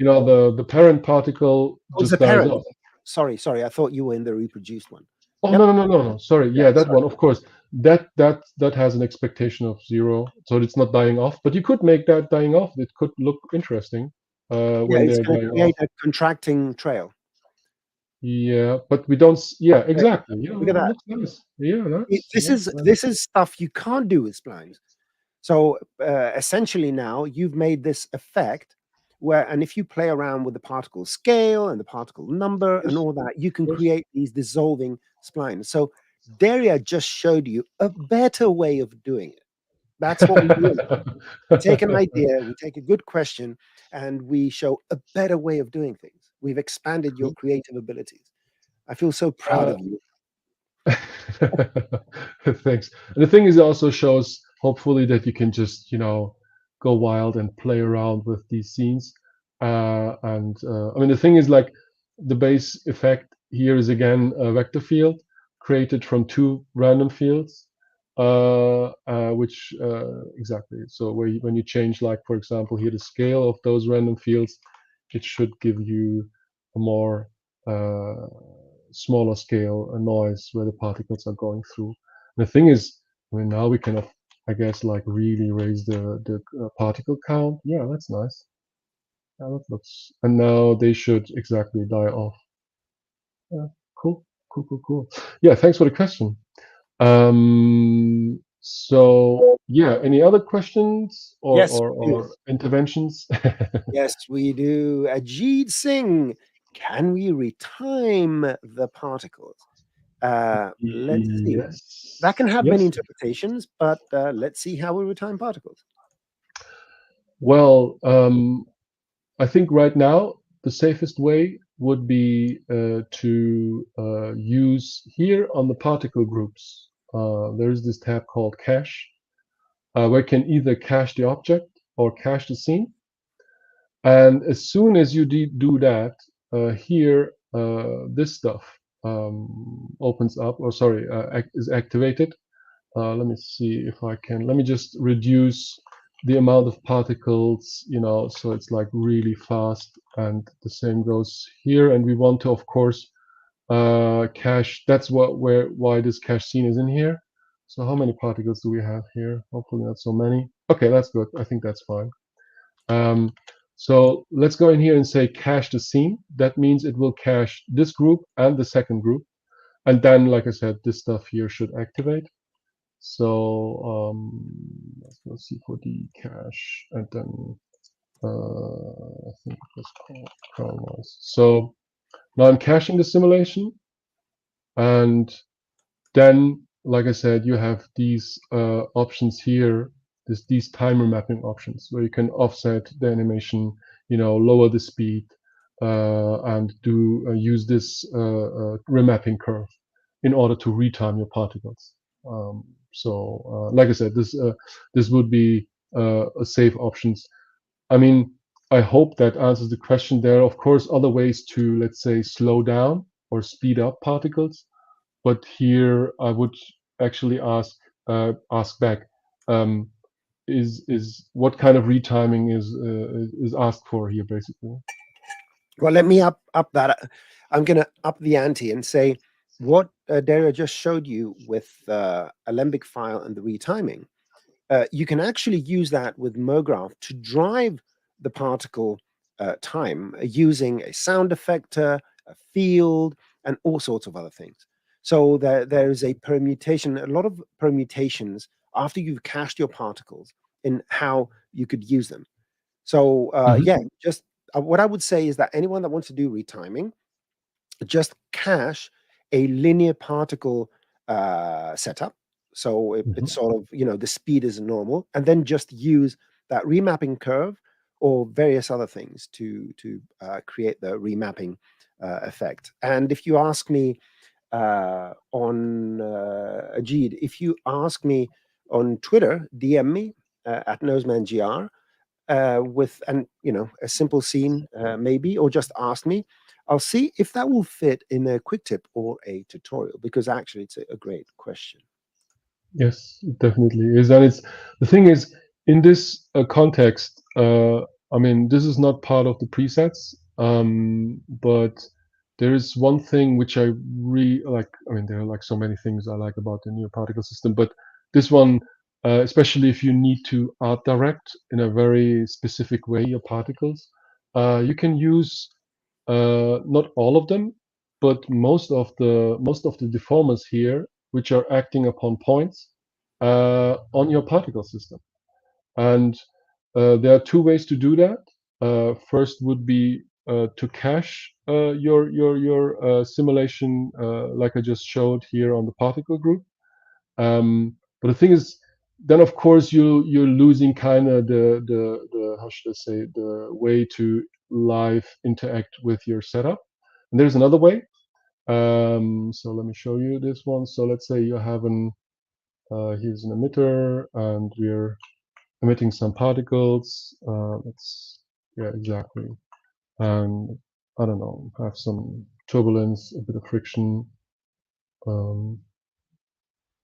Oh, the parent particle it's just a dies parent. off. Sorry. I thought you were in the reproduced one. Oh, Yep. no. Sorry. Yeah, Yeah, that sorry. one, of course. That has an expectation of 0, so it's not dying off. But you could make that dying off. It could look interesting Yeah, when it's they're going to dying off. create a contracting trail. Yeah, but we don't. Yeah, Okay, exactly. Yeah, look at that. looks nice. Yeah, nice. This is stuff you can't do with splines. So essentially now you've made this effect where, and if you play around with the particle scale and the particle number and Yes, all that, you of can course. create these dissolving splines. So Derya just showed you a better way of doing it. That's what we do. We take an idea, we take a good question, and we show a better way of doing things. We've expanded your creative abilities. I feel so proud Uh, of you. Thanks. And the thing is, it also shows, hopefully, that you can just, go wild and play around with these scenes. I mean, the thing is, like, the base effect here is again a vector field created from 2 random fields, which exactly. So when you change, like, for example, here the scale of those random fields, it should give you a more smaller scale noise where the particles are going through. And the thing is, I mean, now we can, I guess, like, really raise the particle count. Yeah, that's nice. Yeah, that looks. And now they should exactly die off. Yeah, cool. Yeah, thanks for the question. So yeah, any other questions or Yes, or, we do. or interventions? Yes, we do. Ajit Singh, can we retime the particles? Let's see. That can have many Yes. interpretations, but let's see how we retime particles. Well, I think right now the safest way would be to use here on the particle groups. There's this tab called cache, where you can either cache the object or cache the scene. And as soon as you do that, here this stuff opens up, or sorry, is activated. Let me see if I can. Let me just reduce the amount of particles, so it's like really fast. And the same goes here. And we want to, of course, cache. That's why this cache scene is in here. So how many particles do we have here? Hopefully not so many. Okay, that's good. I think that's fine. So let's go in here and say cache the scene. That means it will cache this group and the second group. And then, like I said, this stuff here should activate. So let's see for the cache, and then I think it was called crown noise. So now I'm caching the simulation, and then, like I said, you have these options here, these timer mapping options, where you can offset the animation, lower the speed, and use this remapping curve in order to retime your particles. Like I said, this would be a safe options. I mean, I hope that answers the question. There are, of course, other ways to, let's say, slow down or speed up particles, but here I would actually ask back, um, is what kind of retiming is asked for here, basically? Well, let me up that. I'm going to up the ante and say what Derya just showed you with Alembic file and the retiming. You can actually use that with MoGraph to drive the particle time using a sound effector, a field, and all sorts of other things. So there is a permutation, a lot of permutations after you've cached your particles in how you could use them. So yeah, just what I would say is that anyone that wants to do retiming, just cache a linear particle setup. So it's sort of, the speed is normal, and then just use that remapping curve or various other things to create the remapping effect. And if you ask me on Ajid, if you ask me on Twitter, DM me at NosemanGR with a simple scene maybe, or just ask me. I'll see if that will fit in a quick tip or a tutorial, because actually it's a great question. Yes, it definitely is. And the thing is, in this context, I mean, this is not part of the presets, but there is one thing which I really like. I mean, there are like so many things I like about the new particle system, but this one, especially if you need to art direct in a very specific way your particles, you can use not all of them, but most of the deformers here, which are acting upon points on your particle system. And there are two ways to do that. First would be to cache your simulation, like I just showed here on the particle group. But the thing is, then of course you're losing kind of the how should I say, the way to live interact with your setup. And there's another way. So let me show you this one. So let's say you have here's an emitter, and we're emitting some particles. Yeah, exactly. And I don't know, have some turbulence, a bit of friction.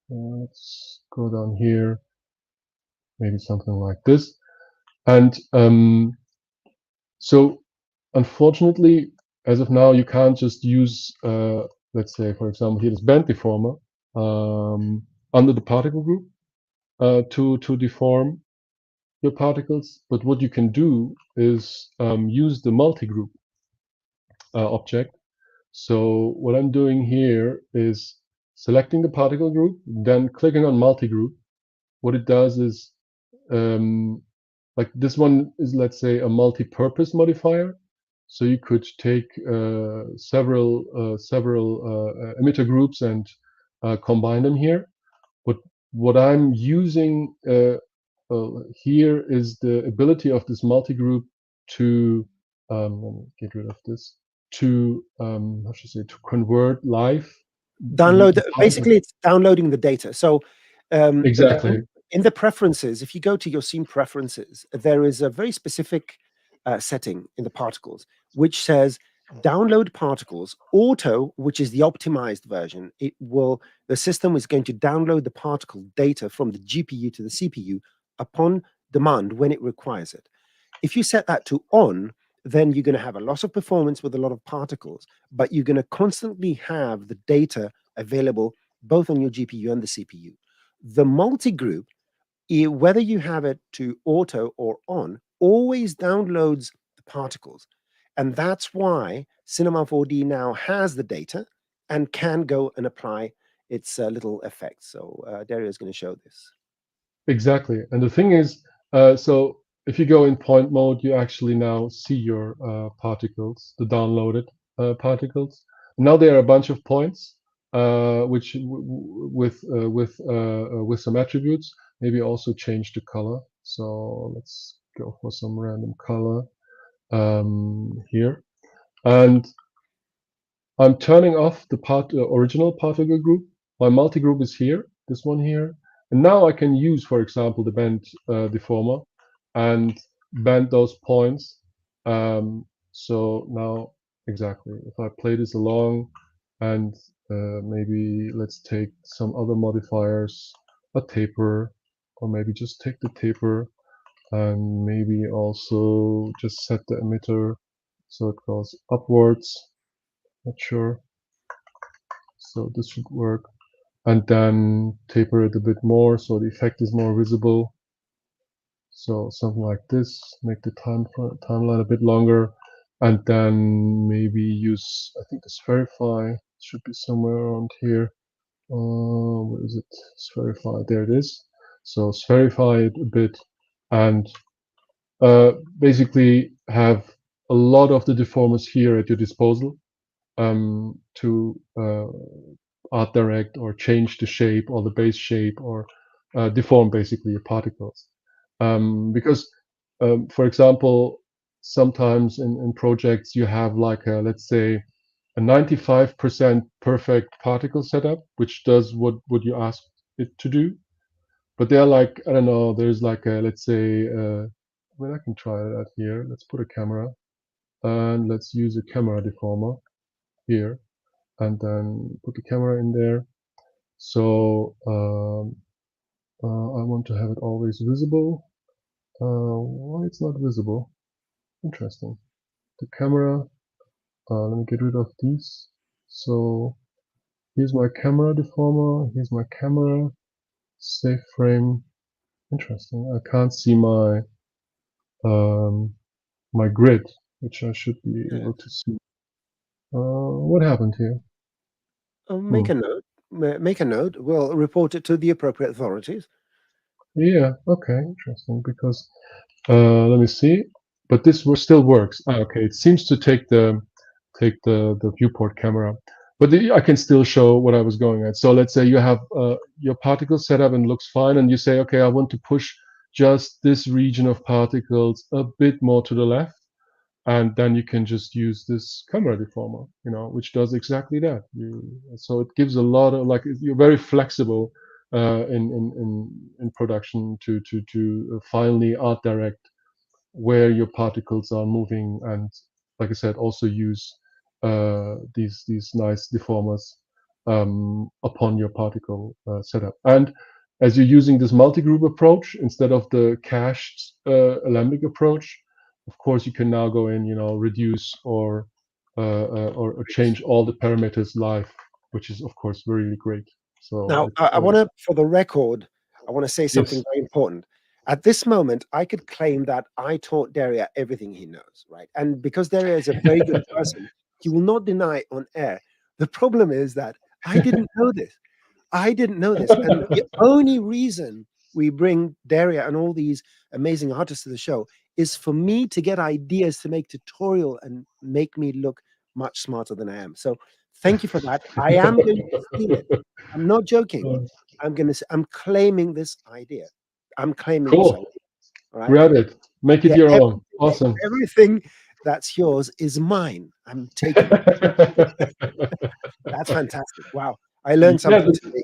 Let's go down here, maybe something like this. And so unfortunately, as of now, you can't just use, let's say, for example, here this band deformer under the particle group to deform your particles. But what you can do is use the multi-group object. So what I'm doing here is selecting the particle group, then clicking on multi-group. What it does is, like this one is, let's say, a multi-purpose modifier. So you could take several emitter groups and combine them here. But what I'm using here is the ability of this multi-group to let me get rid of this, to how should I say, to convert live Download, basically it's downloading the data. So exactly. in the preferences, if you go to your scene preferences, there is a very specific setting in the particles which says download particles auto, which is the optimized version. The system is going to download the particle data from the GPU to the CPU upon demand when it requires it. If you set that to on, then you're going to have a loss of performance with a lot of particles, but you're going to constantly have the data available both on your GPU and the CPU. The multi-group, whether you have it to auto or on, always downloads the particles. And that's why Cinema 4D now has the data and can go and apply its little effects. So Derya is going to show this. Exactly. And the thing is, so if you go in point mode, you actually now see your particles, the downloaded particles. Now there are a bunch of points, which with some attributes. Maybe also change the color. So let's go for some random color here, and I'm turning off the original particle group. My multi-group is here, this one here. And now I can use, for example, the band deformer and bend those points. So now, exactly, if I play this along and maybe let's take some other modifiers, a taper, or maybe just take the taper and maybe also just set the emitter so it goes upwards. Not sure. So this should work. And then taper it a bit more so the effect is more visible. So something like this, make the timeline a bit longer, and then maybe use, I think the Spherify should be somewhere around here. Where is it? Spherify, there it is. So Spherify it a bit, and basically have a lot of the deformers here at your disposal to art direct or change the shape or the base shape or deform basically your particles. Because, for example, sometimes in projects you have like a, let's say, a 95% perfect particle setup, which does what you ask it to do. But they're like, I don't know, there's like a, let's say, well, I can try that here. Let's put a camera and let's use a camera deformer here and then put the camera in there. So I want to have it always visible. Why it's not visible? Interesting. The camera, let me get rid of these. So here's my camera deformer, here's my camera, save frame. Interesting. I can't see my grid, which I should be able to see. What happened here? Make a note. Make a note. We'll report it to the appropriate authorities. Yeah, okay, interesting. Because let me see. But this still works. Okay, it seems to take the viewport camera, but I can still show what I was going at. So let's say you have your particle setup and looks fine, and you say, okay, I want to push just this region of particles a bit more to the left, and then you can just use this camera deformer, which does exactly that. So it gives a lot of, like, you're very flexible in production to finally art direct where your particles are moving, and like I said, also use these nice deformers upon your particle setup. And as you're using this multi-group approach instead of the cached alembic approach, of course you can now go in, reduce or change all the parameters live, which is of course really great. So Now, I want to, for the record, I want to say something yes. very important. At this moment, I could claim that I taught Derya everything he knows, right? And because Derya is a very good person, he will not deny on air. The problem is that I didn't know this. I didn't know this. And the only reason we bring Derya and all these amazing artists to the show is for me to get ideas to make tutorial and make me look much smarter than I am. So thank you for that. I am going to steal it. I'm not joking. I'm claiming this idea. I'm claiming this idea. Cool. All right. Grab it. Make it Yeah, your own. Awesome. everything that's yours is mine. I'm taking it. That's fantastic. Wow. I learned Yeah, something today.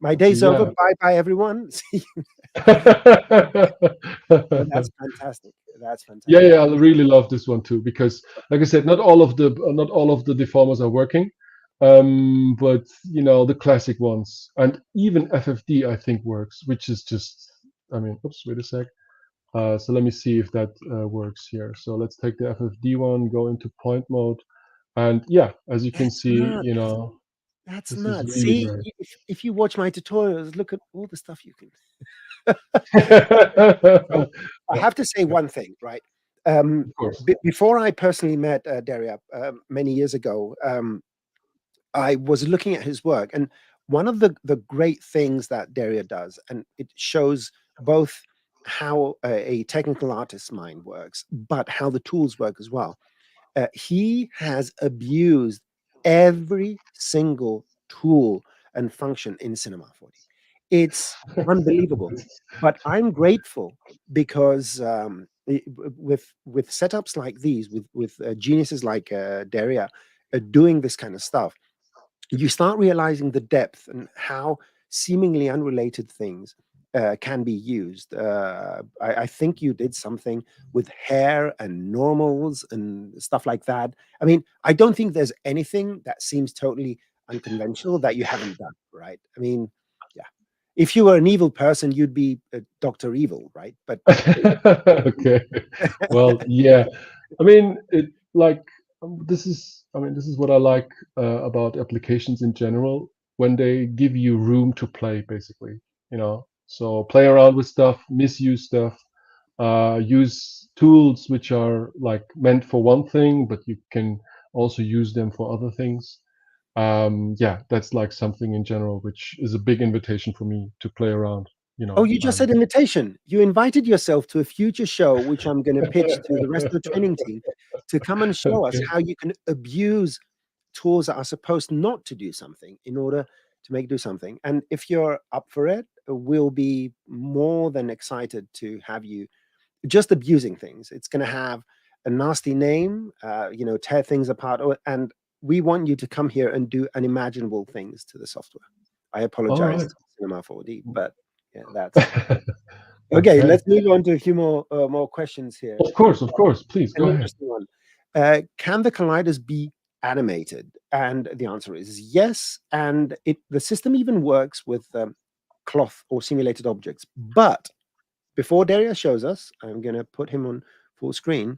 My day's over. yeah. Bye bye, everyone. See you. But that's fantastic. That's Yeah, fantastic. yeah, I really love this one too because, like I said, not all of the deformers are working, but the classic ones, and even FFD I think works, which is just, I mean, oops, wait a sec. So let me see if that works here. So let's take the FFD one, go into point mode, and yeah, as you can That's see, nuts. That's this is nuts. really See, great. if you watch my tutorials, look at all the stuff you can. So I Yeah, have to say one thing, right? of course. Before I personally met Derya many years ago, I was looking at his work, and one of the great things that Derya does, and it shows both how a technical artist's mind works, but how the tools work as well. He has abused every single tool and function in Cinema 40. It's unbelievable. But I'm grateful because with setups like these, with geniuses like Derya doing this kind of stuff, you start realizing the depth and how seemingly unrelated things can be used. I think you did something with hair and normals and stuff like that. I mean, I don't think there's anything that seems totally unconventional that you haven't done, right? I mean, yeah. If you were an evil person, you'd be Dr. Evil, right? But Okay. Well, yeah. I mean, this is what I like about applications in general, when they give you room to play, basically. So play around with stuff, misuse stuff, use tools which are like meant for one thing, but you can also use them for other things. Yeah, that's like something in general, which is a big invitation for me to play around. oh, you just said invitation. You invited yourself to a future show, which I'm going to pitch to the rest of the training team to come and show us Okay. how you can abuse tools that are supposed not to do something in order to make do something. And if you're up for it, we'll be more than excited to have you just abusing things. It's going to have a nasty name, tear things apart, and we want you to come here and do unimaginable things to the software. I All apologize right. to Cinema 4D, but yeah, that's okay. Okay. Let's move on to a few more questions here. Of course. Please go An ahead. interesting one. Can the colliders be animated? And the answer is yes. And the system even works with cloth or simulated objects. But before Derya shows us, I'm going to put him on full screen.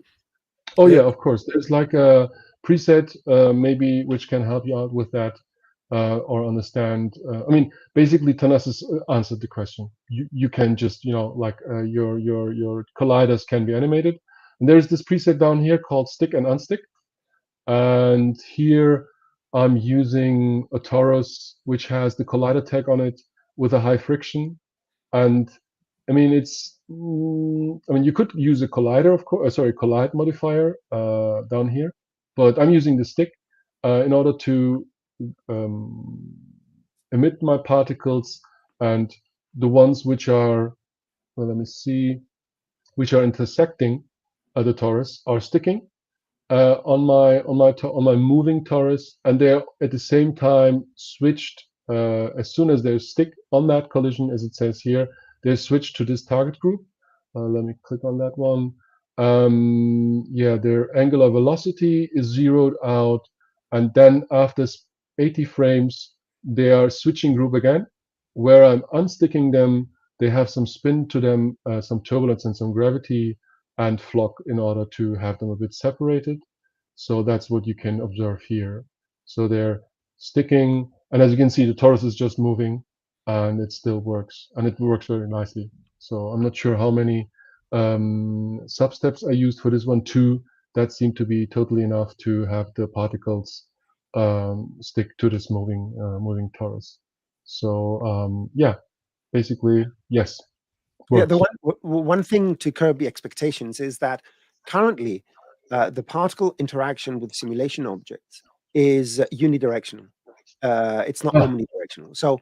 Oh Uh, yeah, of course. There's like a preset maybe which can help you out with that or understand. I mean, basically, Thanasis answered the question. You can just like your colliders can be animated, and there's this preset down here called stick and unstick, and here I'm using a torus which has the collider tag on it with a high friction. And I mean, I mean, you could use a collider, of course, sorry, collide modifier down here, but I'm using the stick in order to um, emit my particles, and the ones which are, well, let me see, which are intersecting the torus are sticking on my moving torus, and they're at the same time switched as soon as they stick on that collision, as it says here, they switch to this target group. Let me click on that one. Yeah, their angular velocity is zeroed out, and then after 80 frames, they are switching group again. Where I'm unsticking them, they have some spin to them, some turbulence and some gravity, and flock in order to have them a bit separated. So that's what you can observe here. So they're sticking, and as you can see, the torus is just moving, and it still works, and it works very nicely. So I'm not sure how many sub-steps I used for this one. 2. That seemed to be totally enough to have the particles stick to this moving torus. So yeah, basically, yes, Yeah, the works. one thing to curb the expectations is that currently the particle interaction with simulation objects is unidirectional. It's not Ah, omnidirectional. So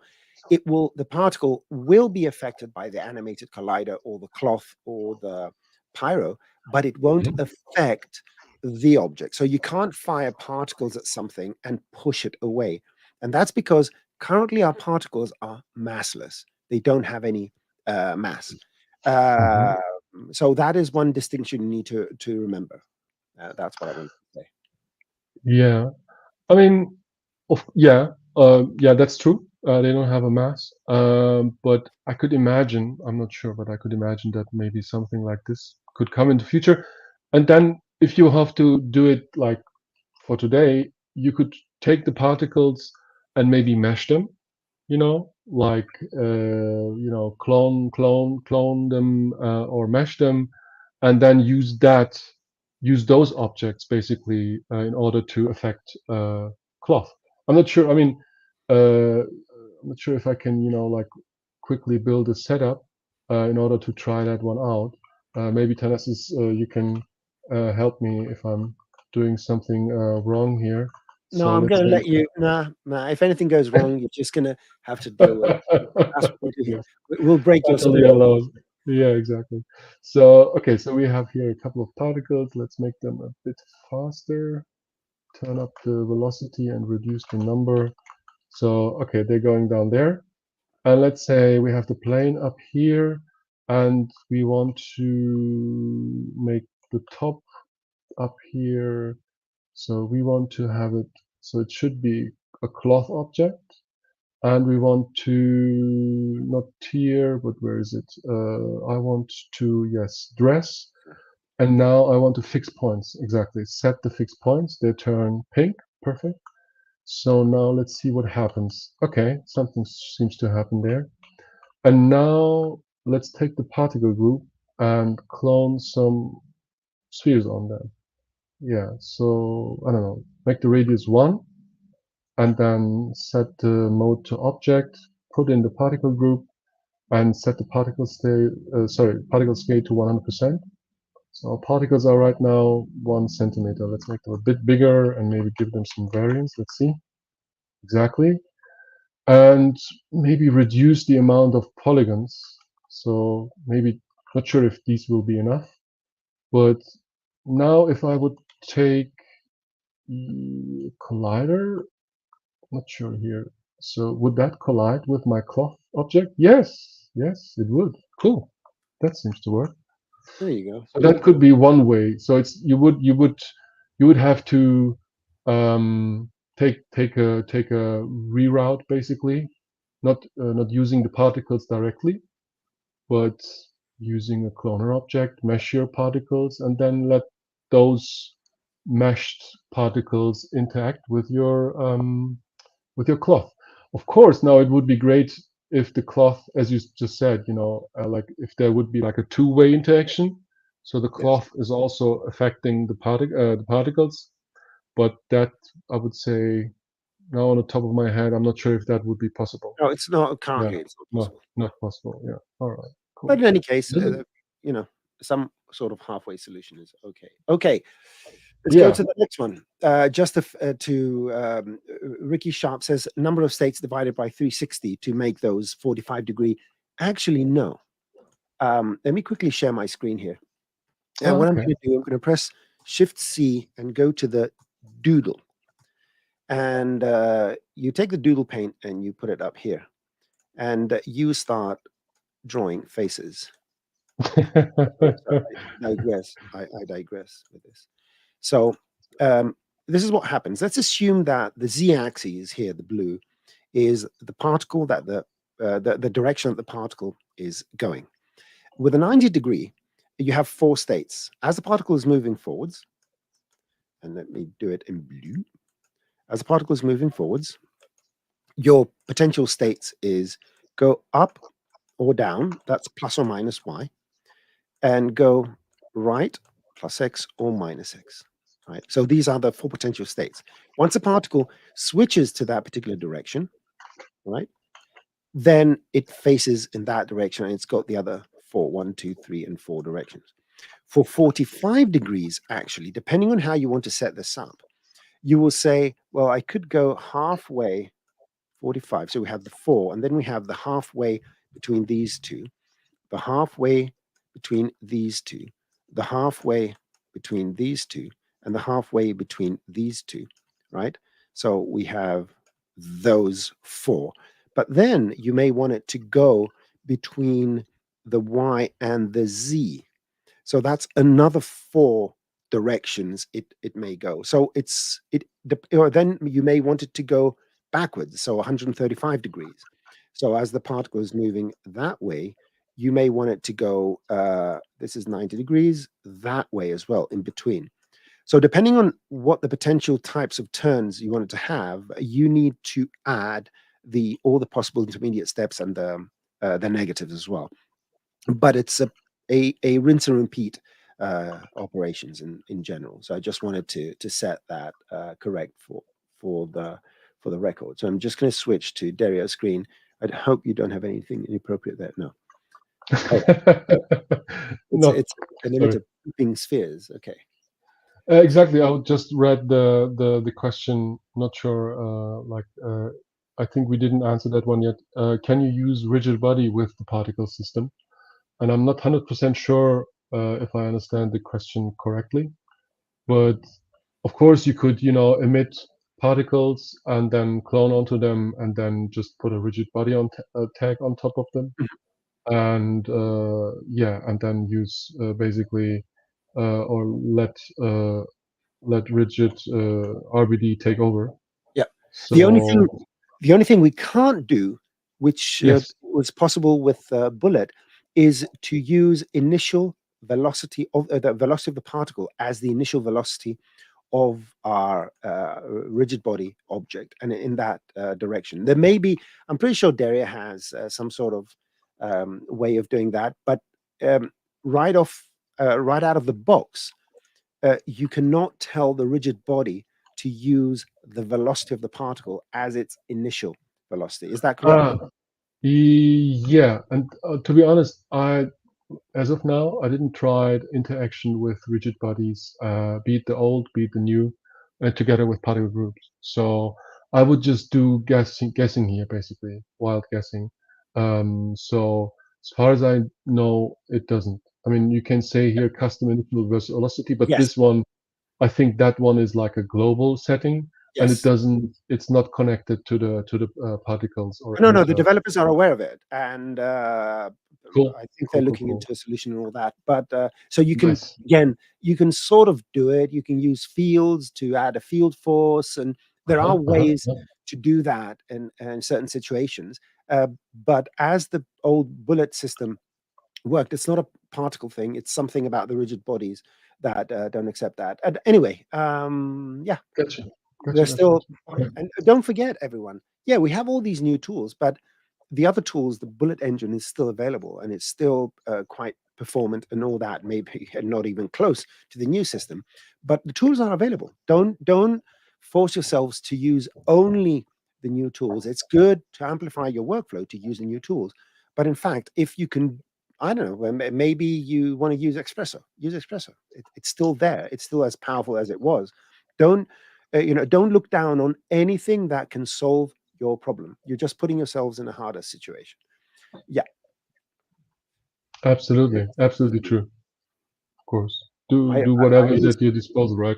the particle will be affected by the animated collider or the cloth or the pyro, but it won't mhm. affect the object. So you can't fire particles at something and push it away. And that's because currently our particles are massless. They don't have any mass. Mhm. Uh, so that is one distinction you need to remember. That's what I want to say. Yeah, I mean, yeah, that's true. They don't have a mass, but I could imagine. I'm not sure, but I could imagine that maybe something like this could come in the future. And then, if you have to do it like for today, you could take the particles and maybe mesh them. Like clone them or mesh them, and then use those objects basically in order to affect cloth. I'm not sure. I mean, I'm not sure if I can, like quickly build a setup in order to try that one out. Maybe Thanasis, you can help me if I'm doing something wrong here. No, So I'm let's going to say. let you. Nah. If anything goes wrong, you're just going to have to deal with it. That's what we do. Okay. We'll break your Totally spirit. alone. Yeah, exactly. So, okay, so we have here a couple of particles. Let's make them a bit faster. Turn up the velocity and reduce the number. So, okay, they're going down there. And let's say we have the plane up here, and we want to make the top up here. So we want to have it, so it should be a cloth object. And we want to not tier, but where is it? I want to, yes, dress. And now I want to fix points. Exactly. Set the fixed points. They turn pink. Perfect. So now let's see what happens. Okay, something seems to happen there. And now let's take the particle group and clone some spheres on them. Yeah, so I don't know, make the radius 1 and then set the mode to object, put in the particle group, and set the particle scale to 100%. So our particles are right now 1 centimeter. Let's make them a bit bigger and maybe give them some variance. Let's see. Exactly. and maybe reduce the amount of polygons. So maybe, not sure if these will be enough, but now if I would take collider, not sure here. So would that collide with my cloth object? Yes, yes, it would. Cool. That seems to work. There you go. So that could be one way. So it's you would have to take a reroute basically, not using the particles directly, but using a cloner object, mesh your particles, and then let those meshed particles interact with your cloth. Of course, now it would be great if the cloth, as you just said, like if there would be like a two-way interaction, so the Yes. cloth is also affecting the particles. But that, I would say, now on the top of my head, I'm not sure if that would be possible. No, it's not Yeah, currently. It's not no, possible. not possible. Yeah. All right. But Cool. in any case, Doesn't- you know, some sort of halfway solution is okay. Okay, let's go Yeah. to the next one. Just Ricky Sharp says number of states divided by 360 to make those 45-degree. Actually, no. Let me quickly share my screen here. And Oh, what I'm okay. going to do, I'm going to press Shift C and go to the doodle. And you take the doodle paint and you put it up here. And you start drawing faces. Oh, sorry, I digress. I digress with this. So this is what happens. Let's assume that the z-axis here, the blue, is the particle that the direction that the particle is going. With a 90-degree, you have four states. As the particle is moving forwards, and let me do it in blue. As the particle is moving forwards, your potential states is go up or down, that's plus or minus y, and go right plus x or minus x. Right. So these are the four potential states. Once a particle switches to that particular direction, right, then it faces in that direction and it's got the other four, 1, 2, 3, and 4 directions. For 45 degrees, actually, depending on how you want to set this up, you will say, well, I could go halfway 45. So we have the 4, and then we have the halfway between these two, the halfway between these two, the halfway between these two, and the halfway between these two, right? So we have those 4. But then you may want it to go between the Y and the Z. So that's another 4 directions it may go. So or then you may want it to go backwards, so 135 degrees. So as the particle is moving that way, you may want it to go, this is 90 degrees, that way as well, in between. So depending on what the potential types of turns you want it to have, you need to add all the possible intermediate steps and the negatives as well. But it's a rinse and repeat operations in general. So I just wanted to set that correct for the record. So I'm just going to switch to Derya's screen. I hope you don't have anything inappropriate there. No. Oh, Not it's an image sorry. of pooping spheres. Okay. Exactly. I just read the question. Not sure. I think we didn't answer that one yet. Can you use rigid body with the particle system? And I'm not 100% sure if I understand the question correctly. But of course, you could, emit particles and then clone onto them, and then just put a rigid body tag on top of them, and yeah, and then use basically or let rigid RBD take over. Yeah. The only thing So the only thing we can't do, which yes, was possible with Bullet, is to use initial velocity of the velocity of the particle as the initial velocity of our rigid body object, and in that direction. There may be, I'm pretty sure Derya has some sort of way of doing that, but um, right right out of the box, you cannot tell the rigid body to use the velocity of the particle as its initial velocity. Is that correct? yeah, and to be honest, as of now, I didn't try interaction with rigid bodies, be it the old, be it the new, together with particle groups. So I would just do guessing here, basically, wild guessing. So as far as I know, it doesn't. I mean, you can say here custom initial velocity, but Yes, this one, I think that one is like a global setting, and it yes. doesn't. It's not connected to the particles or No, no, the emitter. developers are aware of it, and Cool, I think they're cool, cool, looking cool. into a solution and all that. But so you can, Nice. again, you can sort of do it. You can use fields to add a field force, and there are Uh-huh, uh-huh, ways yeah. to do that in certain situations. But as the old bullet system worked, it's not a particle thing. It's something about the rigid bodies that don't accept that. And anyway, yeah, Gotcha, gotcha, they're gotcha, still. gotcha. Okay. And don't forget, everyone. Yeah, we have all these new tools, but the other tools, the bullet engine is still available, and it's still quite performant and all that, maybe and not even close to the new system. But the tools are available. Don't force yourselves to use only the new tools. It's good to amplify your workflow to use the new tools. But in fact, if you can, I don't know, maybe you want to use Espresso, use Espresso. It's still there. It's still as powerful as it was. Don't don't look down on anything that can solve your problem. You're just putting yourselves in a harder situation. Yeah, Absolutely, absolutely true. Of course. Do I do I, I, whatever is only, at your disposal, right?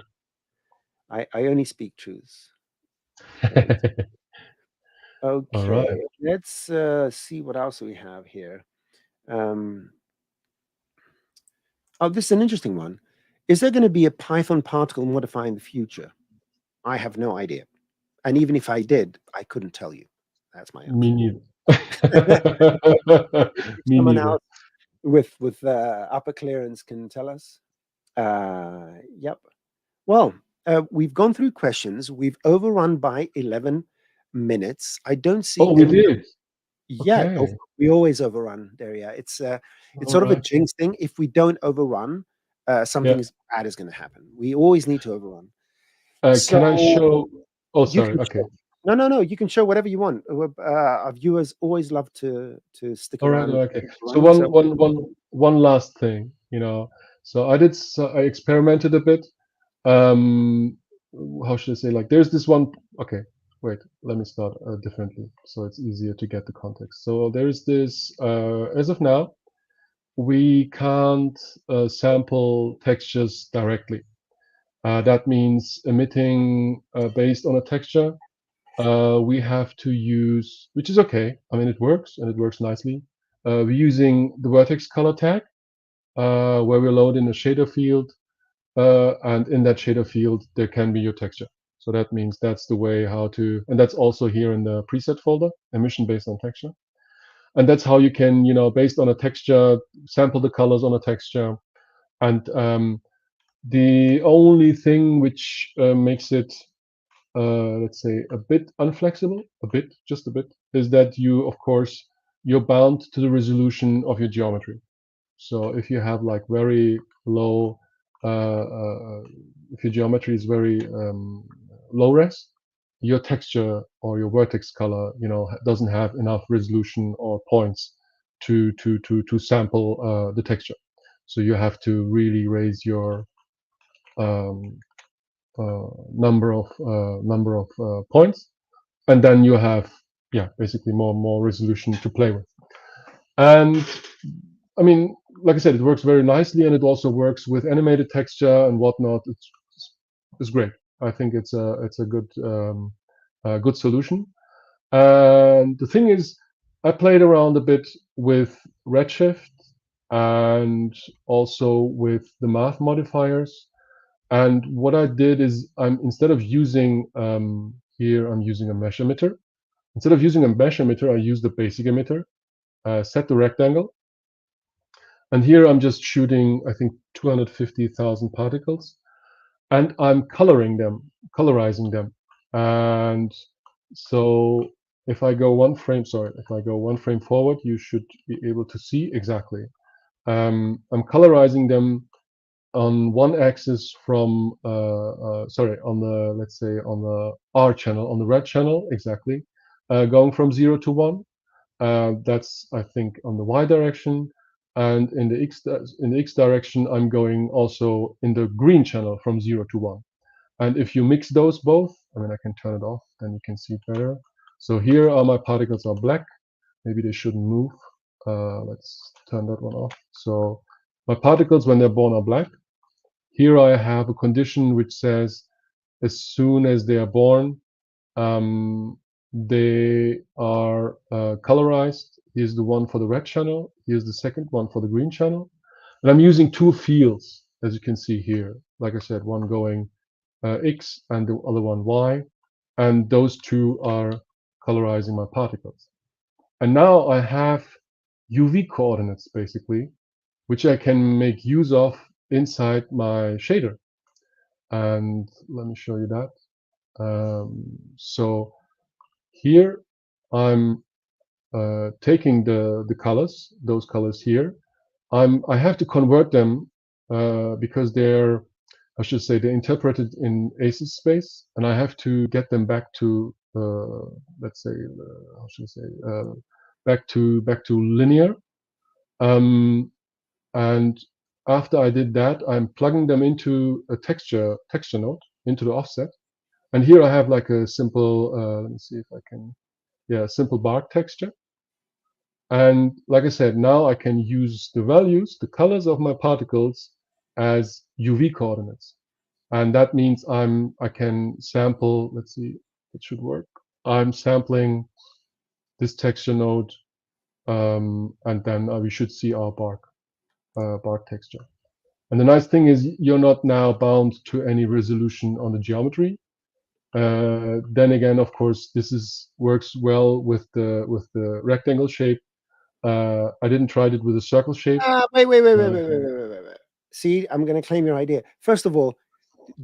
I only speak truths. All Okay, right. let's see what else we have here. Um, oh, this is an interesting one. Is there going to be a Python particle modifier in the future? I have no idea. And even if I did, I couldn't tell you. That's my Me answer. neither. If Me someone neither. else with upper clearance can tell us. Yep. Well, we've gone through questions. We've overrun by 11 minutes. I don't see Oh, we any. did. Yeah, Okay. we always overrun, Derya. It's All sort of a right. jinx thing. If we don't overrun, Yeah. something bad is going to happen. We always need to overrun. Can I So show? Oh, you sorry. can Okay. show. No, no, no. You can show whatever you want. Our viewers always love to stick All right. around and Okay. So run. So one last thing. So I experimented a bit. Um, how should I say? Like, there's this one. Okay. Wait. Let me start differently, so it's easier to get the context. So there's this. As of now, we can't sample textures directly. That means emitting based on a texture. We have to use, which is okay. I mean, it works and it works nicely. We're using the vertex color tag, where we load in a shader field, and in that shader field there can be your texture. So that means that's the way how to, and that's also here in the preset folder, emission based on texture. And that's how you can, based on a texture, sample the colors on a texture. And the only thing which makes it, let's say, a bit unflexible, just a bit, is that of course, you're bound to the resolution of your geometry. So if you have like very low, if your geometry is very low res, your texture or your vertex color, doesn't have enough resolution or points to sample the texture. So you have to really raise your um, number of points, and then you have, yeah, basically more resolution to play with. And I mean, like I said, it works very nicely, and it also works with animated texture and whatnot. It's great. I think it's a good solution. And the thing is, I played around a bit with Redshift and also with the math modifiers. And what I did is, instead of using here, I'm using a mesh emitter. Instead of using a mesh emitter, I use the basic emitter, set the rectangle, and here I'm just shooting, I think, 250,000 particles, and I'm colorizing them. And so if I go one frame, forward, you should be able to see exactly. I'm colorizing them on one axis from, on the, let's say, on the R channel, on the red channel, exactly, going from 0 to 1. That's, I think, on the Y direction, and in the X direction, I'm going also in the green channel from 0 to 1. And if you mix those both, I mean, I can turn it off, then you can see it better. So here are my particles are black. Maybe they shouldn't move. Let's turn that one off. So my particles, when they're born, are black. Here I have a condition which says as soon as they are born, they are colorized. Here's the one for the red channel. Here's the second one for the green channel. And I'm using two fields, as you can see here. Like I said, one going X and the other one Y. And those two are colorizing my particles. And now I have UV coordinates, basically, which I can make use of inside my shader. And let me show you that. So here I'm taking the colors, those colors here. I have to convert them because they're, I should say, they're interpreted in ACES space, and I have to get them back to, let's say, how should I say, back to linear. And after I did that, I'm plugging them into a texture node, into the offset. And here I have like a simple, let me see if I can, yeah, simple bark texture. And like I said, now I can use the values, the colors of my particles as UV coordinates. And that means I can sample, let's see, it should work. I'm sampling this texture node, and then we should see our bark texture. And the nice thing is you're not now bound to any resolution on the geometry. Then again, of course, this works well with the rectangle shape. I didn't try it with a circle shape. Wait. See, I'm going to claim your idea. First of all,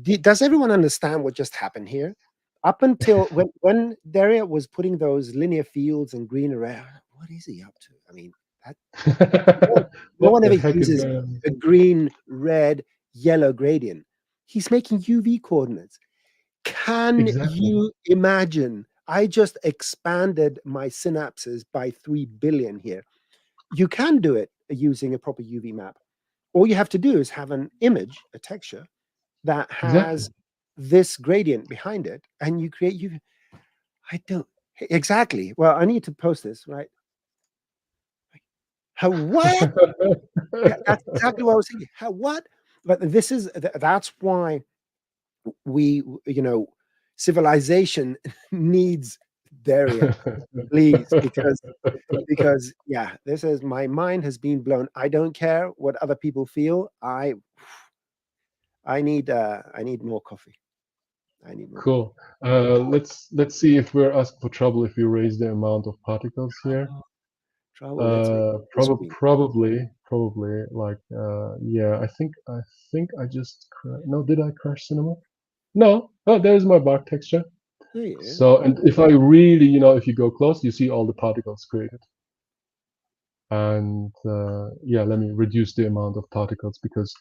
does everyone understand what just happened here? Up until when Derya was putting those linear fields and green array, what is he up to? I mean, no one ever uses a green, red, yellow gradient. He's making UV coordinates. Can you imagine? I just expanded my synapses by 3 billion here. You can do it using a proper UV map. All you have to do is have an image, a texture that has this gradient behind it, and you create UV. I don't exactly. Well, I need to post this, right? How what? Yeah, that's exactly what I was thinking. How what? But that's why we, civilization needs Derya, please, because yeah, this is my mind has been blown. I don't care what other people feel. I need more coffee. I need more. Cool. Let's see if we're asking for trouble if we raise the amount of particles here. Trouble. Probably like yeah. I think I just no. Did I crash cinema? No. Oh, there's my bark texture. So, and if I really, if you go close, you see all the particles created. And yeah, let me reduce the amount of particles because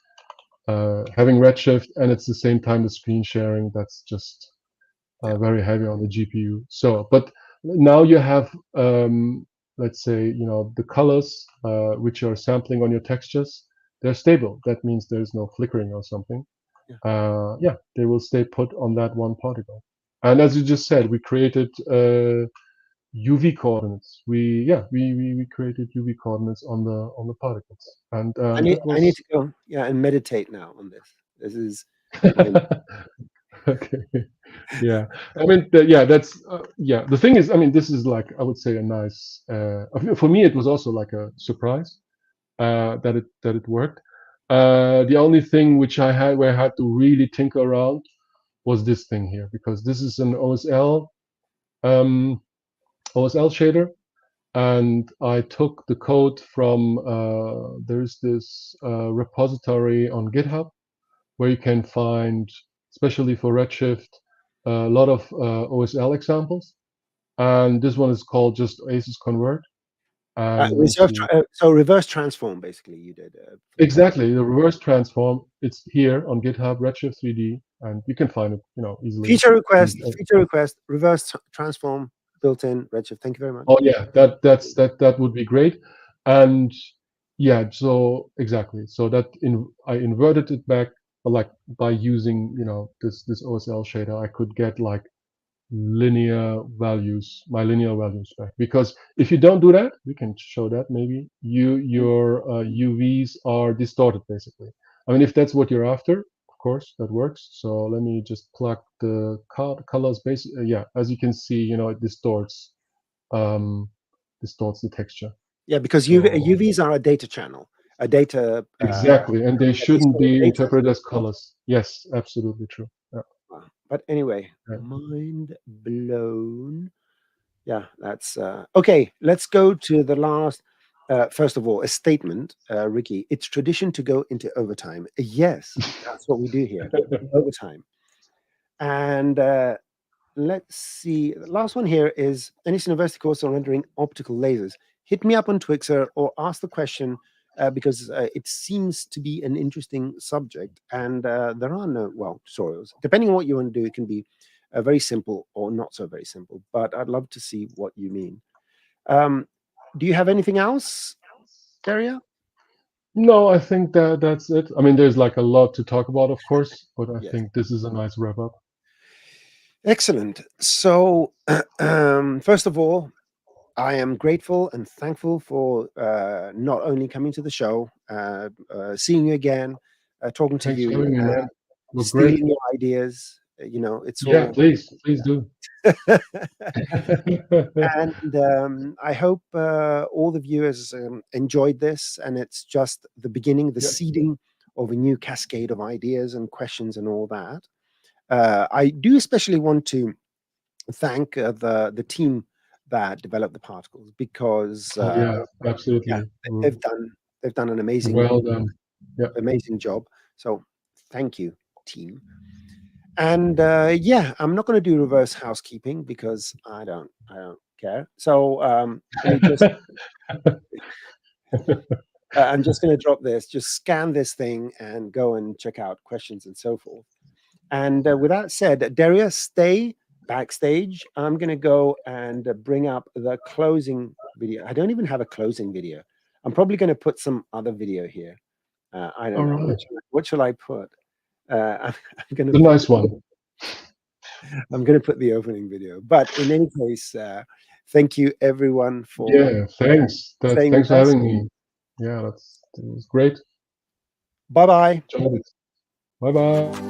having redshift and it's the same time the screen sharing, that's just very heavy on the GPU. So, but now you have, let's say, the colors which you're sampling on your textures, they're stable. That means there's no flickering or something. Yeah, they will stay put on that one particle. And as you just said, we created UV coordinates. We created UV coordinates on the particles. And I need to go, and meditate now on this. This is okay. Yeah, I mean, that's yeah. The thing is, I mean, this is like I would say a nice. For me, it was also like a surprise that it worked. The only thing which where I had to really tinker around was this thing here, because this is an OSL shader, and I took the code from there's this repository on GitHub where you can find, especially for Redshift, a lot of OSL examples, and this one is called just ACES convert. And so reverse transform, basically, you did. Exactly, the reverse transform. It's here on GitHub, Redshift 3D, and you can find it, easily. Feature request, reverse transform built in Redshift. Thank you very much. Oh yeah, that would be great. And yeah, so exactly. So I inverted it back like by using, you know, this OSL shader, I could get like linear values, my linear values back. Because if you don't do that, we can show that maybe your UVs are distorted basically. I mean, if that's what you're after, of course that works. So let me just plug the colors. Basically, yeah, as you can see, you know, it distorts distorts the texture. Yeah, because So UVs are a data channel, a data. exactly, and they They shouldn't store be data. interpreted as colors. Yes, absolutely true. Yeah. But anyway, Yeah. mind blown. Yeah, that's okay. Let's go to the last. First of all, a statement, Ricky. It's tradition to go into overtime. Yes, that's what we do here. Overtime. And let's see. The last one here is NS University course on rendering optical lasers. Hit me up on Twixer or ask the question because it seems to be an interesting subject. And there are no, well, tutorials. Depending on what you want to do, it can be very simple or not so very simple. But I'd love to see what you mean. Do you have anything else, Derya? No, I think that that's it. I mean, there's like a lot to talk about, of course, but I Yes. think this is a nice wrap up. Excellent. So, first of all, I am grateful and thankful for not only coming to the show, seeing you again, talking to Thanks for you, having me, man. It was great. stealing your ideas. You know, it's Yeah, all. please do. And I hope all the viewers enjoyed this, and it's just the beginning, the Yeah. seeding of a new cascade of ideas and questions and all that. I do especially want to thank the team that developed the particles because Oh yeah, yeah, absolutely. they've done they've done an Well done. Yeah. amazing job. So thank you, team. And yeah, I'm not going to do reverse housekeeping because I don't care. So let me just I'm just going to drop this, just scan this thing and go and check out questions and so forth. And with that said, Derya, stay backstage. I'm going to go and bring up the closing video. I don't even have a closing video. I'm probably going to put some other video here. I don't All know. right. What shall I put? I'm going to The put nice one. I'm going to put the opening video. But in any case, thank you everyone for Yeah, thanks. staying Thanks with for us. having me. Yeah, that was great. Bye bye. Enjoyed it. Bye bye.